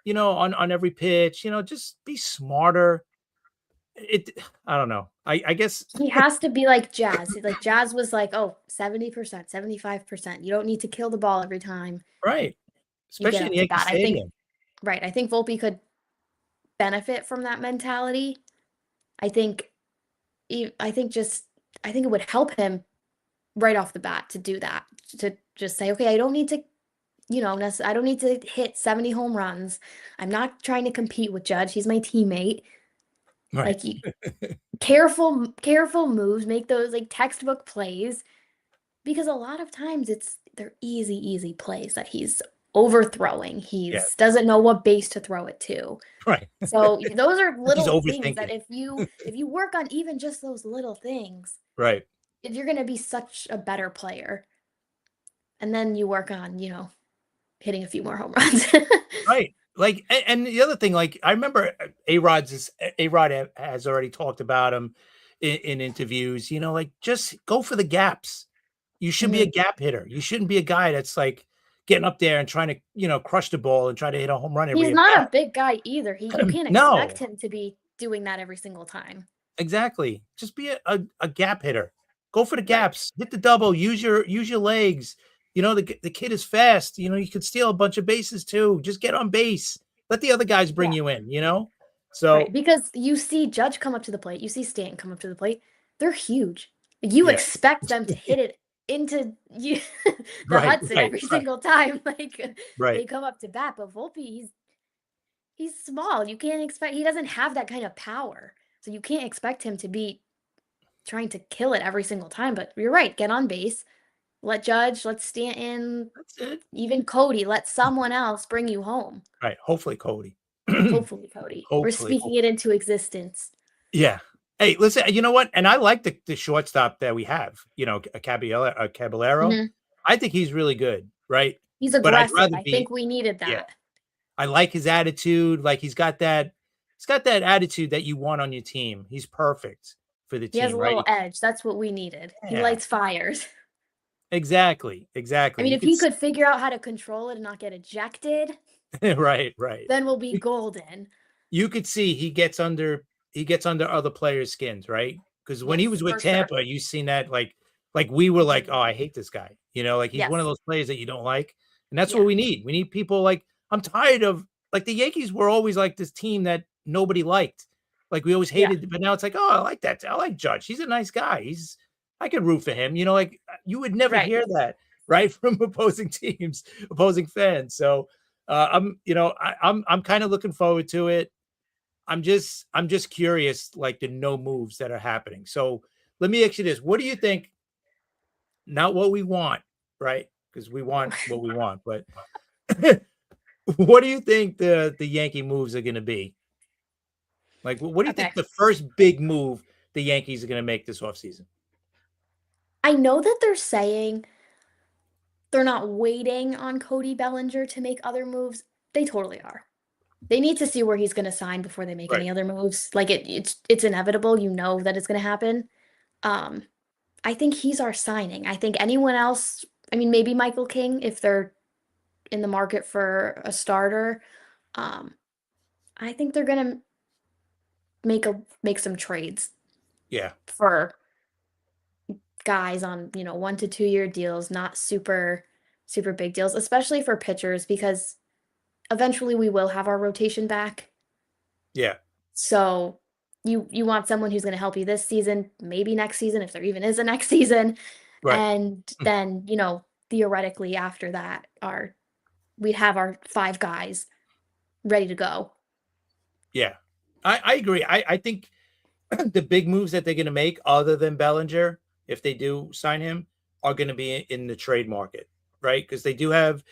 on every pitch. Just be smarter. I don't know. I guess he has to be like Jazz. Like Jazz was like, 70%, 75%. You don't need to kill the ball every time. right. You get Especially up in to Yankee bat. Stadium. I think Volpe could benefit from that mentality. I think it would help him right off the bat to do that, to just say, okay, I don't need to, I don't need to hit 70 home runs. I'm not trying to compete with Judge. He's my teammate. Right. Careful moves, make those textbook plays, because a lot of times they're easy plays that he's overthrowing. He's doesn't know what base to throw it to. Right. So those are little things overthinking. that if you work on even just those little things, Right. you're going to be such a better player. And then you work on, hitting a few more home runs. Right. Like, and the other thing, like, I remember A-Rod has already talked about him in interviews, like, just go for the gaps. You should be a gap hitter. You shouldn't be a guy that's like getting up there and trying to, crush the ball and try to hit a home run every He's not a big guy either. You can't expect him to be doing that every single time. Exactly. Just be a gap hitter. Go for the gaps. Hit the double. Use your legs. The kid is fast. You could steal a bunch of bases too. Just get on base. Let the other guys bring you in, So because you see Judge come up to the plate, you see Stanton come up to the plate. They're huge. You expect them to hit it into the Hudson every single time. They come up to bat. But Volpe, he's small. You can't expect, he doesn't have that kind of power. So you can't expect him to be trying to kill it every single time. But you're right. Get on base. Let Judge, let Stanton, even Cody, let someone else bring you home. Right. Hopefully Cody. Hopefully Cody. We're speaking it into existence. Yeah. Hey, listen, you know what? And I like the shortstop that we have, a Caballero. Mhm. I think he's really good, right? He's But I'd aggressive. rather I be, think we needed yeah. that. I like his attitude. Like he's got that attitude that you want on your team. He's perfect for the He has team, a right? little edge. That's what we needed. He Yeah, lights fires. exactly, I exactly. mean, You if could, he could figure out how to control it and not get ejected, right, right. then we'll be golden. You could see he gets under other players' skins, right? Because when he Yes, was with for sure. Tampa, you seen that like we were like, oh, I hate this guy. Like he's one of Yes. those players that you don't like, and that's what Yeah. we need. We need people like I'm tired of like the Yankees were always like this team that nobody liked. Like we always Yeah. hated, but now it's like, oh, I like that. I like Judge. He's a nice guy. I could root for him. Like you would never Right. hear that right from opposing teams, opposing fans. So I'm kind of looking forward to it. I'm just curious, like the no moves that are happening. So let me ask you this: what do you think? Not what we want, right? Because we want what we want, but what do you think the Yankee moves are going to be? Like, what do you Okay. think the first big move the Yankees are going to make this offseason? I know that they're saying they're not waiting on Cody Bellinger to make other moves. They totally are. They need to see where he's going to sign before they make Right. any other moves. Like it's inevitable. You know that it's going to happen. Um, I think he's our signing. I think anyone else. I mean, maybe Michael King if they're in the market for a starter. Um, I think they're going to make some trades Yeah. for guys on 1 to 2 year deals, not super big deals, especially for pitchers because eventually we will have our rotation back. Yeah. So you want someone who's going to help you this season, maybe next season if there even is a next season, Right. and then theoretically after that we'd have our 5 guys ready to go. Yeah. I agree. I think the big moves that they're going to make, other than Bellinger, if they do sign him, are going to be in the trade market, right? Because they do have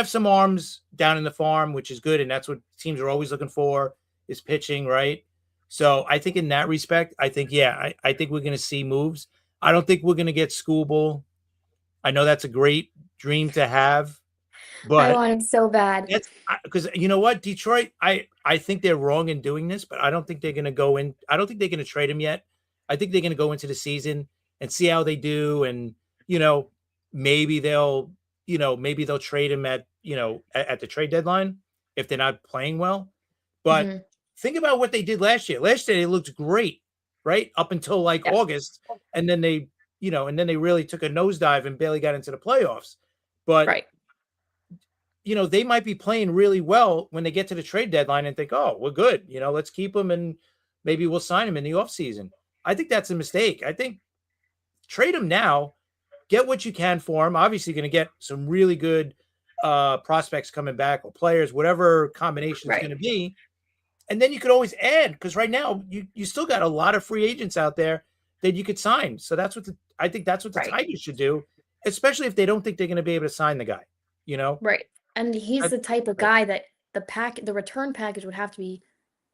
some arms down in the farm, which is good, and that's what teams are always looking for is pitching, right? So I think in that respect, I think I think we're going to see moves. I don't think we're going to get Scooble. I know that's a great dream to have, I but want him so bad. that's because you know what, Detroit. I think they're wrong in doing this, but I don't think they're going to go in. I don't think they're going to trade him yet. I think they're going to go into the season and see how they do, and you know, maybe they'll, maybe they'll trade him at the trade deadline if they're not playing well. But Mhm. think about what they did last year. Last year they looked great, right up until like Yeah. August, and then they really took a nosedive and barely got into the playoffs. But Right. they might be playing really well when they get to the trade deadline and think, oh, we're good. Let's keep them and maybe we'll sign them in the offseason. I think that's a mistake. I think trade them now, get what you can for them. Obviously, you're going to get some really good prospects coming back or players, whatever combination is Right. going to be. And then you could always add because right now you still got a lot of free agents out there that you could sign. So I think that's what the Right. Tigers should do, especially if they don't think they're going to be able to sign the guy. Right. And he's I- the type of right. guy that the return package would have to be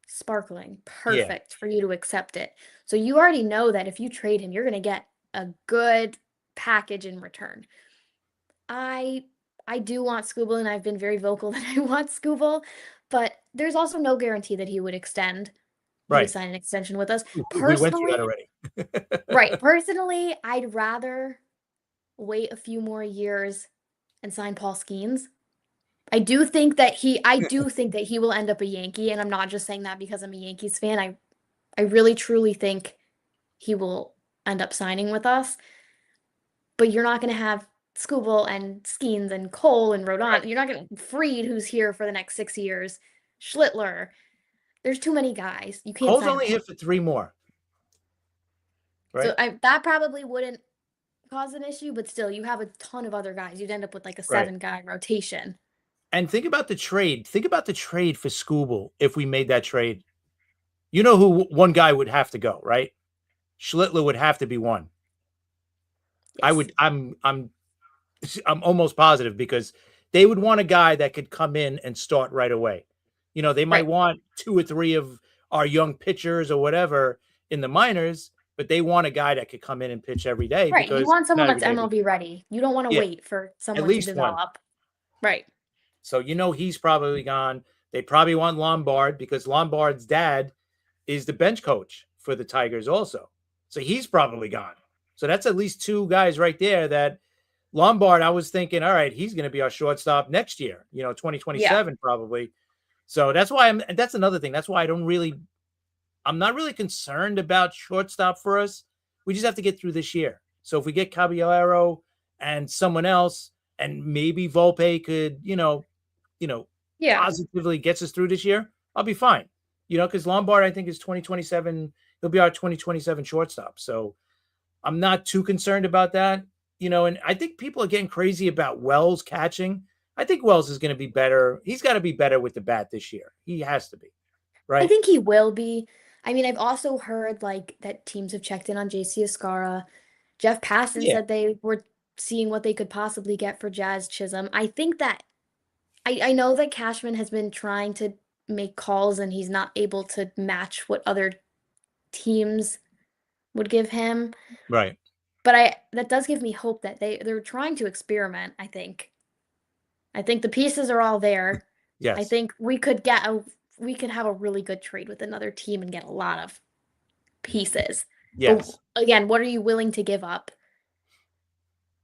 sparkling, Yeah. perfect for you to accept it. So you already know that if you trade him, you're going to get a good package in return. I do want Scooble, and I've been very vocal that I want Scooble, but there's also no guarantee that he would Right. sign an extension with us. We went through that Personally, already. right, personally, I'd rather wait a few more years and sign Paul Skeens. I do think that he will end up a Yankee, and I'm not just saying that because I'm a Yankees fan. I really truly think he will end up signing with us. But you're not going to have Scooble and Skeens and Cole and Rodon. You're not going to Freed, who's here for the next 6 years. Schlittler. There's too many guys. You can't Cole's sign only them. here for 3 more. Right. So that probably wouldn't cause an issue, but still, you have a ton of other guys. You'd end up with like a Right. 7-guy rotation. And think about the trade. Think about the trade for Scooble if we made that trade. You know who one guy would have to go, right? Schlittler would have to be one. Yes. I'm almost positive because they would want a guy that could come in and start right away. They might Right. want 2 or 3 of our young pitchers or whatever, in the minors, but they want a guy that could come in and pitch every day Right. You because want someone not every that's day. MLB ready. You don't want to Yeah, wait for at someone to least one. develop. Right. So he's probably gone. They probably want Lombard because Lombard's dad is the bench coach for the Tigers also. So he's probably gone. So that's at least two guys right there that Lombard, I was thinking, all right, he's going to be our shortstop next year, 2027 probably. So that's why that's another thing. That's why I'm not really concerned about shortstop for us. We just have to get through this year. So if we get Caballero and someone else, and maybe Volpe could, positively gets us through this year, I'll be fine. Because Lombard, I think, is 2027. He'll be our 2027 shortstop. So I'm not too concerned about that. And I think people are getting crazy about Wells catching. I think Wells is going to be better. He's got to be better with the bat this year. He has to be, right? I think he will be. I mean, I've also heard that teams have checked in on JC Escara. Jeff Passan said they were seeing what they could possibly get for Jazz Chisholm. I think that I know that Cashman has been trying to make calls and he's not able to match what other teams would give him. Right. But that does give me hope that they're trying to experiment, I think. I think the pieces are all there. Yes. I think we could have a really good trade with another team and get a lot of pieces. Yes. But again, what are you willing to give up?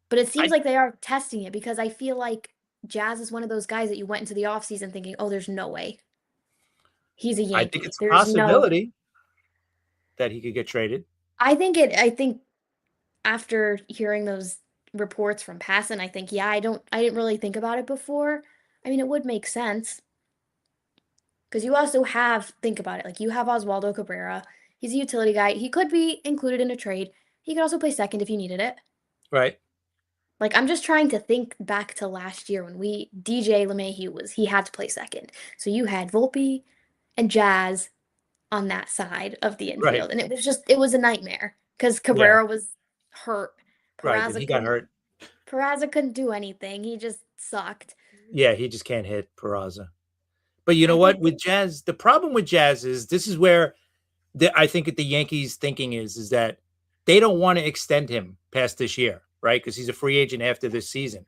But it seems like they are testing it because I feel like Jazz is one of those guys that you went into the offseason thinking, oh, there's no way. He's a Yankee. I think it's a possibility that he could get traded. I think after hearing those reports from Passan, I think, I didn't really think about it before. I mean, it would make sense. Because you also think about it, you have Oswaldo Cabrera. He's a utility guy. He could be included in a trade. He could also play second if you needed it. Right. I'm just trying to think back to last year when DJ LeMahieu he had to play second. So you had Volpe and Jazz on that side of the infield. Right. And it was a nightmare because Cabrera was hurt. Right, he got hurt. Peraza couldn't do anything. He just sucked. Yeah, he just can't hit Peraza. But you know what? With Jazz, the problem with Jazz is this is where I think the Yankees' thinking is that they don't want to extend him past this year, right? Because he's a free agent after this season.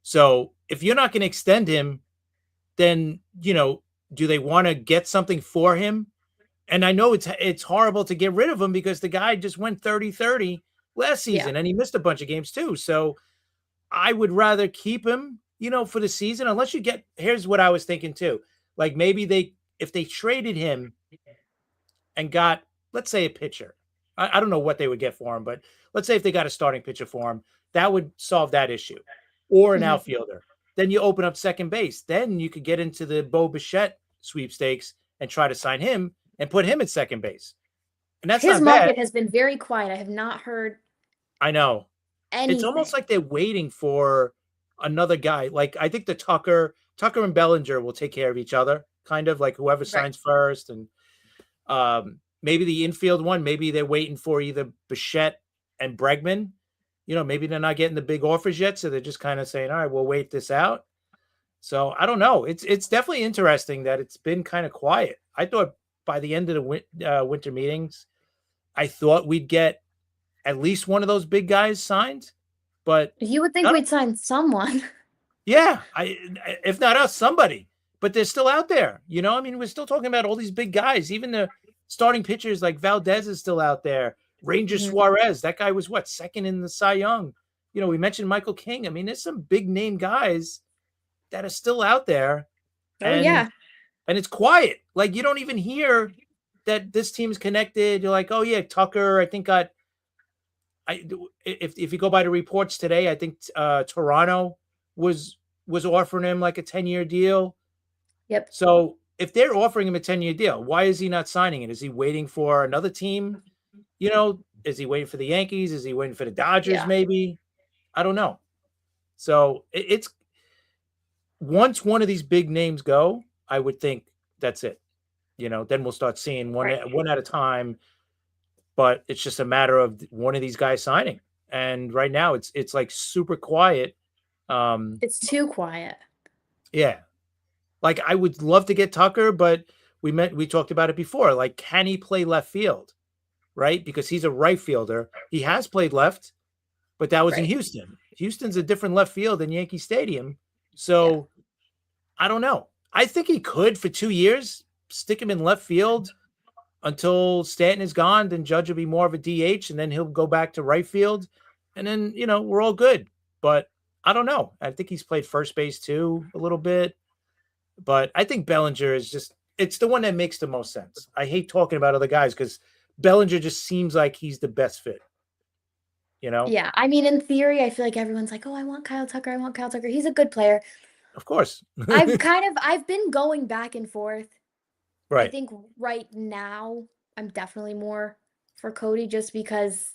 So if you're not going to extend him, then, do they want to get something for him? And I know it's horrible to get rid of him because the guy just went 30-30 last season and he missed a bunch of games too. So I would rather keep him, for the season, unless here's what I was thinking too. Maybe if they traded him and got, let's say, a pitcher, I don't know what they would get for him, but let's say if they got a starting pitcher for him, that would solve that issue, or an outfielder. Then you open up second base. Then you could get into the Bo Bichette sweepstakes and try to sign him and put him at second base. And that's his not market bad. Has been very quiet. I have not heard. I know. Anything. It's almost like they're waiting for another guy. I think the Tucker and Bellinger will take care of each other, kind of whoever signs first. And maybe the infield one, maybe they're waiting for either Bichette and Bregman. Maybe they're not getting the big offers yet. So they're just kind of saying, all right, we'll wait this out. So I don't know. It's definitely interesting that it's been kind of quiet. I thought by the end of the winter meetings, I thought we'd get at least one of those big guys signed. But you would think we'd sign someone. Yeah, if not us, somebody. But they're still out there. We're still talking about all these big guys. Even the starting pitchers like Valdez is still out there. Ranger Suarez, that guy was second in the Cy Young. We mentioned Michael King. There's some big name guys that are still out there. And it's quiet. You don't even hear that this team's connected. You're like, oh yeah, Tucker, I think if you go by the reports today, I think Toronto was offering him a 10-year deal. Yep. So if they're offering him a 10-year deal, why is he not signing it? Is he waiting for another team? Is he waiting for the Yankees? Is he waiting for the Dodgers? Maybe, I don't know. So it's once one of these big names go, I would think that's it. Then we'll start seeing one at a time. But it's just a matter of one of these guys signing. And right now it's super quiet. It's too quiet. Yeah. I would love to get Tucker, but we talked about it before. Can he play left field? right? Because he's a right fielder. He has played left, but that was in Right. Houston. Houston's a different left field than Yankee Stadium. Yeah. So I don't know. I think he could for 2 years stick him in left field until Stanton is gone. Then Judge will be more of a DH, and then he'll go back to right field, and then we're all good. But I don't know. I think he's played first base too a little bit, but I think Bellinger is it's the one that makes the most sense. I hate talking about other guys because Bellinger just seems like he's the best fit. Yeah. I mean, in theory, I feel like everyone's like, oh, I want Kyle Tucker. I want Kyle Tucker. He's a good player. Of course. I've been going back and forth. I Right. think right now I'm definitely more for Cody just because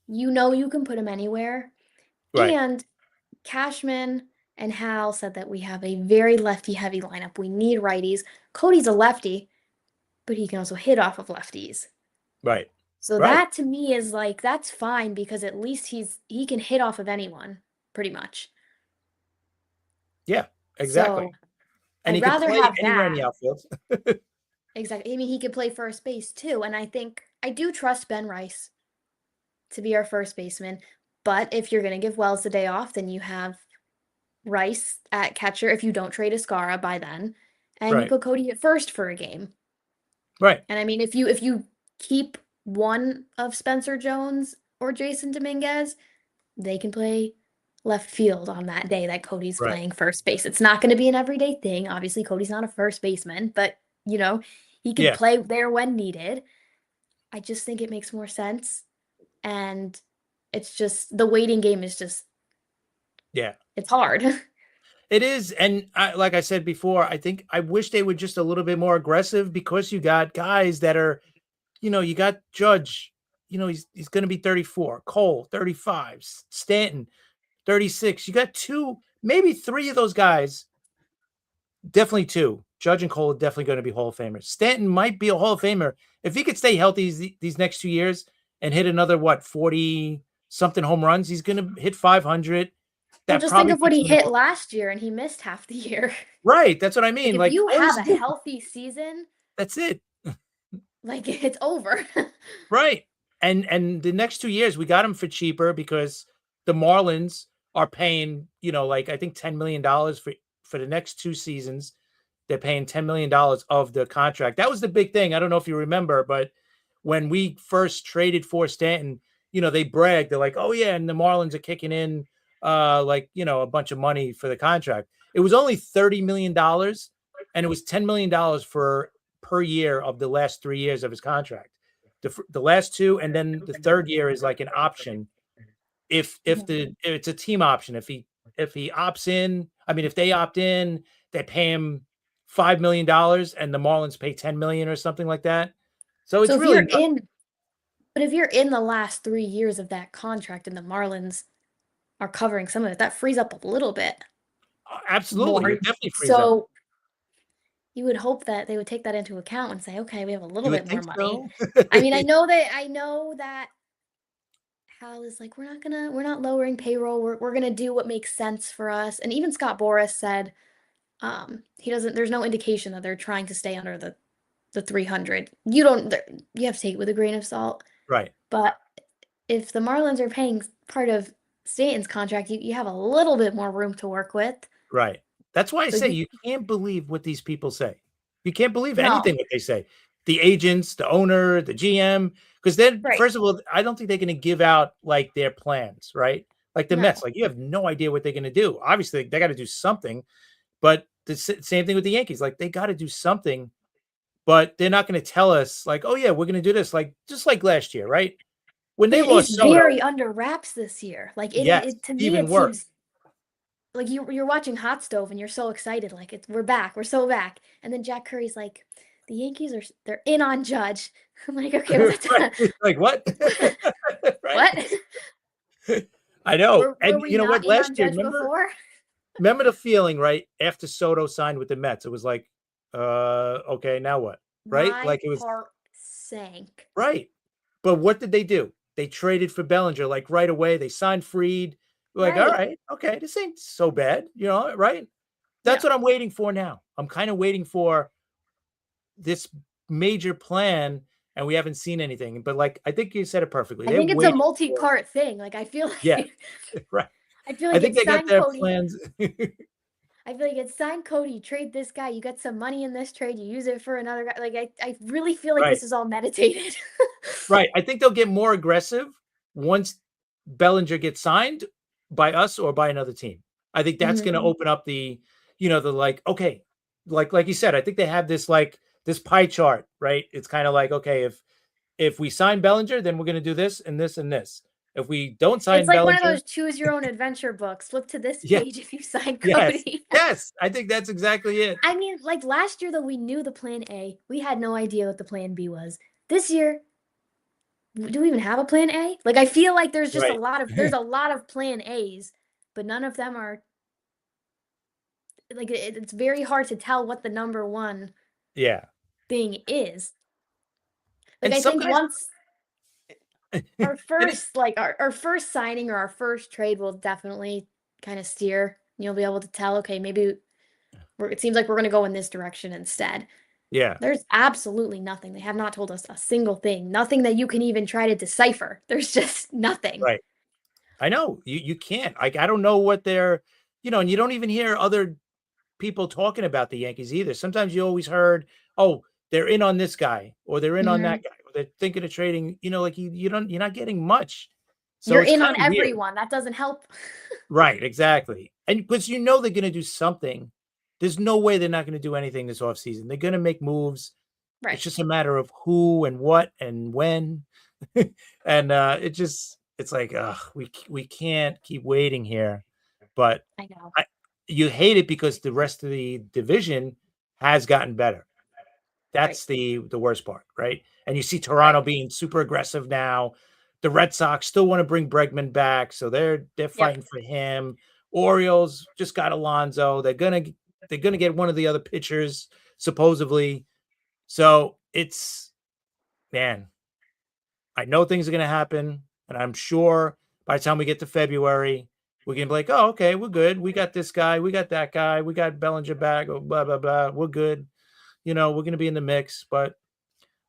you can put him anywhere. Right. And Cashman and Hal said that we have a very lefty-heavy lineup. We need righties. Cody's a lefty, but he can also hit off of lefties. Right. So Right. that to me is like that's fine because at least he can hit off of anyone, pretty much. Yeah, exactly. So And I'd he can rather play have anywhere in that. the outfield. Exactly. I mean, he could play first base too, and I think I do trust Ben Rice to be our first baseman. But if you're going to give Wells the day off, then you have Rice at catcher if you don't trade Escara by then, and you Right. put Cody at first for a game. Right. And I mean, if you keep one of Spencer Jones or Jason Dominguez, they can play left field on that day that Cody's Right. playing first base. It's not going to be an everyday thing. Obviously, Cody's not a first baseman, but he can Yeah. play there when needed. I just think it makes more sense. And it's just the waiting game is just Yeah. it's hard. It is. And like I said before, I wish they were just a little bit more aggressive because you got guys that are, you got Judge, he's going to be 34, Cole, 35, Stanton, 36. You got two, maybe three of those guys, definitely two. Judge and Cole are definitely going to be Hall of Famers. Stanton might be a Hall of Famer if he could stay healthy these next 2 years and hit another 40 something home runs. He's going to hit 500. Well, That just think probably of what puts he him in the hit Hall- last year, and he missed half the year. Right. That's what I Like mean. if Like you all have he's a doing- healthy season, that's it. like it's over. Right. And the next 2 years we got him for cheaper because the Marlins are paying, like I think $10 million for the next 2 seasons. They're paying $10 million of the contract. That was the big thing. I don't know if you remember, but when we first traded for Stanton, they bragged. They're like, oh yeah, and the Marlins are kicking in a bunch of money for the contract. It was only $30 million, and it was $10 million per year of the last 3 years of his contract. The last 2, and then the third year is like an option. If it's a team option, if he opts in, I mean, if they opt in, they pay him $5 million, and the Marlins pay $10 million or something like that. So it's So if really if you're in the last 3 years of that contract and the Marlins are covering some of it, that frees up a little bit absolutely more. it definitely frees up. So you would hope that they would take that into account and say, okay, we have a little You bit would more think money. so. I mean, I know that Hal is like, we're not lowering payroll. We're gonna do what makes sense for us. And even Scott Boras said, there's no indication that they're trying to stay under the 300. You have to take it with a grain of salt. Right. But if the Marlins are paying part of Stanton's contract, you have a little bit more room to work with. Right. That's why I So say you can't believe what these people say. You can't believe No. anything that they say. The agents, the owner, the GM, because then, Right. first of all, I don't think they're going to give out like their plans, right? Like the No. Mets, like you have no idea what they're going to do. Obviously, they got to do something, but the same thing with the Yankees. Like they got to do something, but they're not going to tell us like, oh yeah, we're going to do this. Like just like last year, right? When they lost It's Soto, very under wraps this year. Like Yes, to me, even it worse. seems like you're watching Hot Stove and you're so excited, like we're back, we're so back. And then Jack Curry's like, the Yankees they're in on Judge. I'm like, okay, well, Right. Like what? Right? what? I know. Were And we you know not what? in on Last year, Judge before? remember the feeling, right? After Soto signed with the Mets, it was like, okay, now what? Right? My Like it was heart sank. right. But what did they do? They traded for Bellinger like right away. They signed Fried. We're like, all Right. right, okay, this ain't so bad, right? That's what I'm waiting for now. I'm kind of waiting for this major plan and we haven't seen anything. But like, I think you said it perfectly. I They're think it's a waiting. multi-part thing. Like I feel Yeah, like right. I feel I like think it's they got signed their Cody. plans. I feel like it's signed Cody, trade this guy, you get some money in this trade, you use it for another guy. Like I really feel like Right. this is all meditated. Right. I think they'll get more aggressive once Bellinger gets signed by us or by another team. I think that's going to open up the, the like, okay, like you said, I think they have this like this pie chart, right? It's kind of like, okay, if we sign Bellinger, then we're going to do this and this and this. If we don't sign It's like one of Bellinger, those choose your own adventure books. Flip to this yeah, page if you sign yes, Cody. yes, I think that's exactly it. I mean, like last year though, we knew the plan A. We had no idea what the plan B was. This year, do we even have a plan A? Like I feel like there's just Right. there's a lot of plan A's, but none of them are like it's very hard to tell what the number one Yeah. thing is. Like And I some think guys, once our and first like our first signing or our first trade will definitely kind of steer. You'll be able to tell, okay, maybe it seems like we're going to go in this direction instead. yeah, There's absolutely nothing. They have not told us a single thing. Nothing that you can even try to decipher. There's just nothing. right. I know you can't. Like, I don't know what they're, and you don't even hear other people talking about the Yankees either. Sometimes you always heard, oh, they're in on this guy or they're in on that guy, or they're thinking of trading, like you're not getting much. So You're it's in kind on of weird. everyone. That doesn't help. Right, exactly. And because they're going to do something. There's no way they're not going to do anything this offseason. They're going to make moves. Right. It's just a matter of who and what and when. And it's like, we can't keep waiting here. But I know. you hate it because the rest of the division has gotten better. That's the worst part, right? And you see Toronto being super aggressive now. The Red Sox still want to bring Bregman back, so they're fighting for him. Orioles just got Alonso. They're gonna get one of the other pitchers supposedly. So it's, man, I know things are gonna happen, and I'm sure by the time we get to February, we're gonna be like, oh, okay, we're good. We got this guy, we got that guy, we got Bellinger back, blah blah blah. We're good. We're gonna be in the mix, but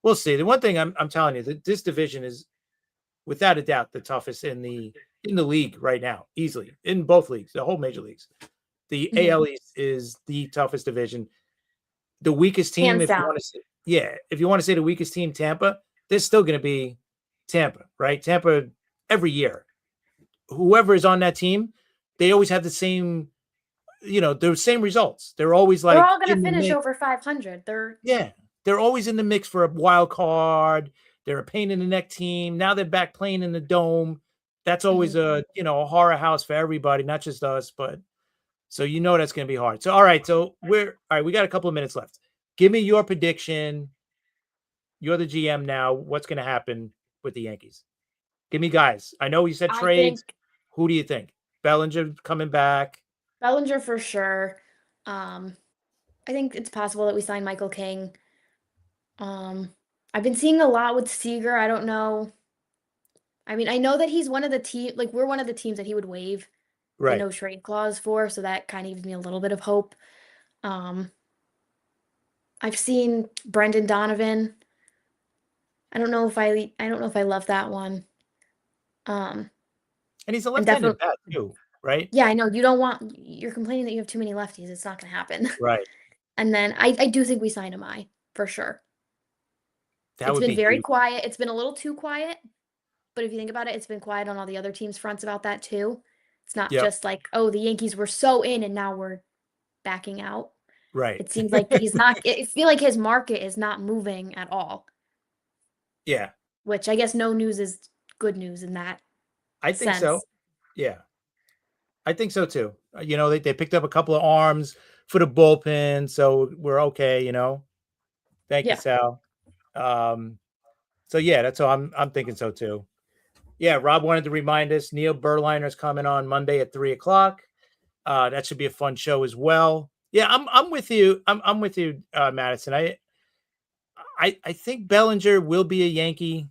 we'll see. The one thing I'm telling you, that this division is without a doubt the toughest in the league right now, easily, in both leagues, the whole major leagues. The AL East is the toughest division. The weakest team, Hands if you down. want to say, if you want to say the weakest team, Tampa, there's still going to be Tampa, right? Tampa every year. Whoever is on that team, they always have the same, the same results. They're always like They're all going in to the finish mix. over 500. They're always in the mix for a wild card. They're a pain in the neck team. Now they're back playing in the Dome. That's always a horror house for everybody, not just us, but so that's going to be hard. So all right, we got a couple of minutes left. Give me your prediction. You're the GM now. What's going to happen with the Yankees? Give me guys. I know you said trades. Who do you think? Bellinger coming back? Bellinger for sure. I think it's possible that we sign Michael King. I've been seeing a lot with Seager. I don't know. I mean, I know that he's one of the team, like we're one of the teams that he would waive the no trade clause for, so that kind of gives me a little bit of hope. I've seen Brendan Donovan. I don't know if I love that one. And he's a left-handed bat too, right? Yeah, I know. You're complaining that you have too many lefties. It's not going to happen. Right. And then I do think we signed Amai for sure. It's been very quiet. It's been a little too quiet. But if you think about it, it's been quiet on all the other teams' fronts about that too. It's not just like, oh, the Yankees were so in and now we're backing out. Right. It seems like he's not. I feel like his market is not moving at all. Yeah. Which I guess no news is good news in that. I think so. Yeah. I think so too. They picked up a couple of arms for the bullpen, so we're okay. Thank you, Sal. So yeah, that's all. I'm thinking so too. Yeah, Rob wanted to remind us Neil Berliner's coming on Monday at 3:00. That should be a fun show as well. Yeah, I'm with you. I'm with you, Madison. I think Bellinger will be a Yankee.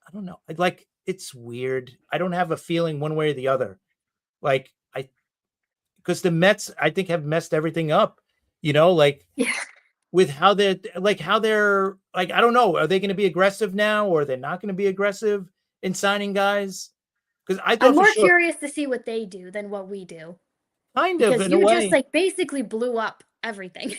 I don't know. It's weird. I don't have a feeling one way or the other. Because the Mets, I think, have messed everything up. Yeah. with how they're like, I don't know. Are they going to be aggressive now, or they're not going to be aggressive in signing guys? Because I thought I'm for more sure, curious to see what they do than what we do. kind of Because in a you way. just like basically blew up everything.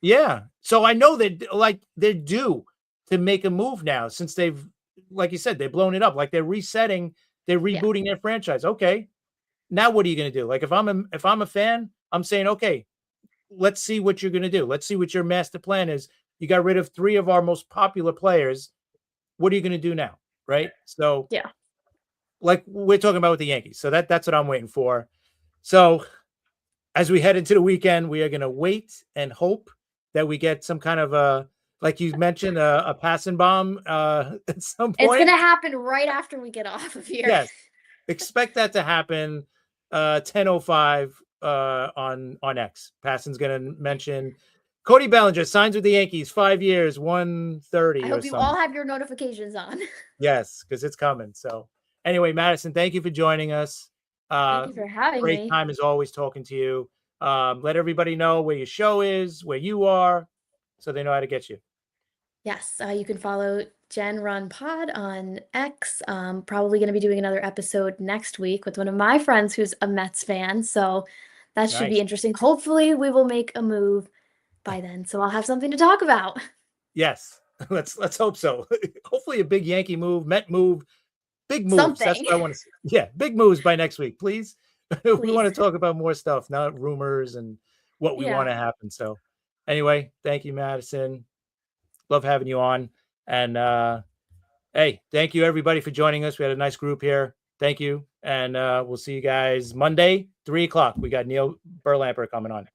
Yeah. So I know that like they're due to make a move now since they've, like you said, they've blown it up. Like they're resetting, they're Yeah. rebooting their franchise. Okay. Now what are you going to do? Like if I'm a fan, I'm saying, okay, let's see what you're going to do. Let's see what your master plan is. You got rid of 3 of our most popular players. What are you going to do now? Right? So Yeah. like we're talking about with the Yankees. So that's what I'm waiting for. So as we head into the weekend, we are going to wait and hope that we get some kind of like you mentioned, a passing bomb at some It's point. gonna happen right after we get off of here. Yes, expect that to happen. 10:05 on X. Passon's going to mention Cody Bellinger signs with the Yankees, 5 years, 130. I or hope you something. all have your notifications on. Yes, because it's coming. So anyway, Madison, thank you for joining us. Thank you for having Great me. time as always talking to you. Let everybody know where your show is, where you are, so they know how to get you. Yes, you can follow Jen Run Pod on X. Probably going to be doing another episode next week with one of my friends who's a Mets fan. So that should be Nice. interesting. Hopefully, we will make a move by then. So I'll have something to talk about. Yes, let's hope so. Hopefully, a big Yankee move, Met move, big moves. That's Something. what I want to see. Yeah, big moves by next week, please. We Please. want to talk about more stuff, not rumors and what we Yeah. want to happen. So, anyway, thank you, Madison. Love having you on. And hey, thank you everybody for joining us. We had a nice group here. Thank you. And we'll see you guys Monday, 3:00. We got Neil Berlamper coming on.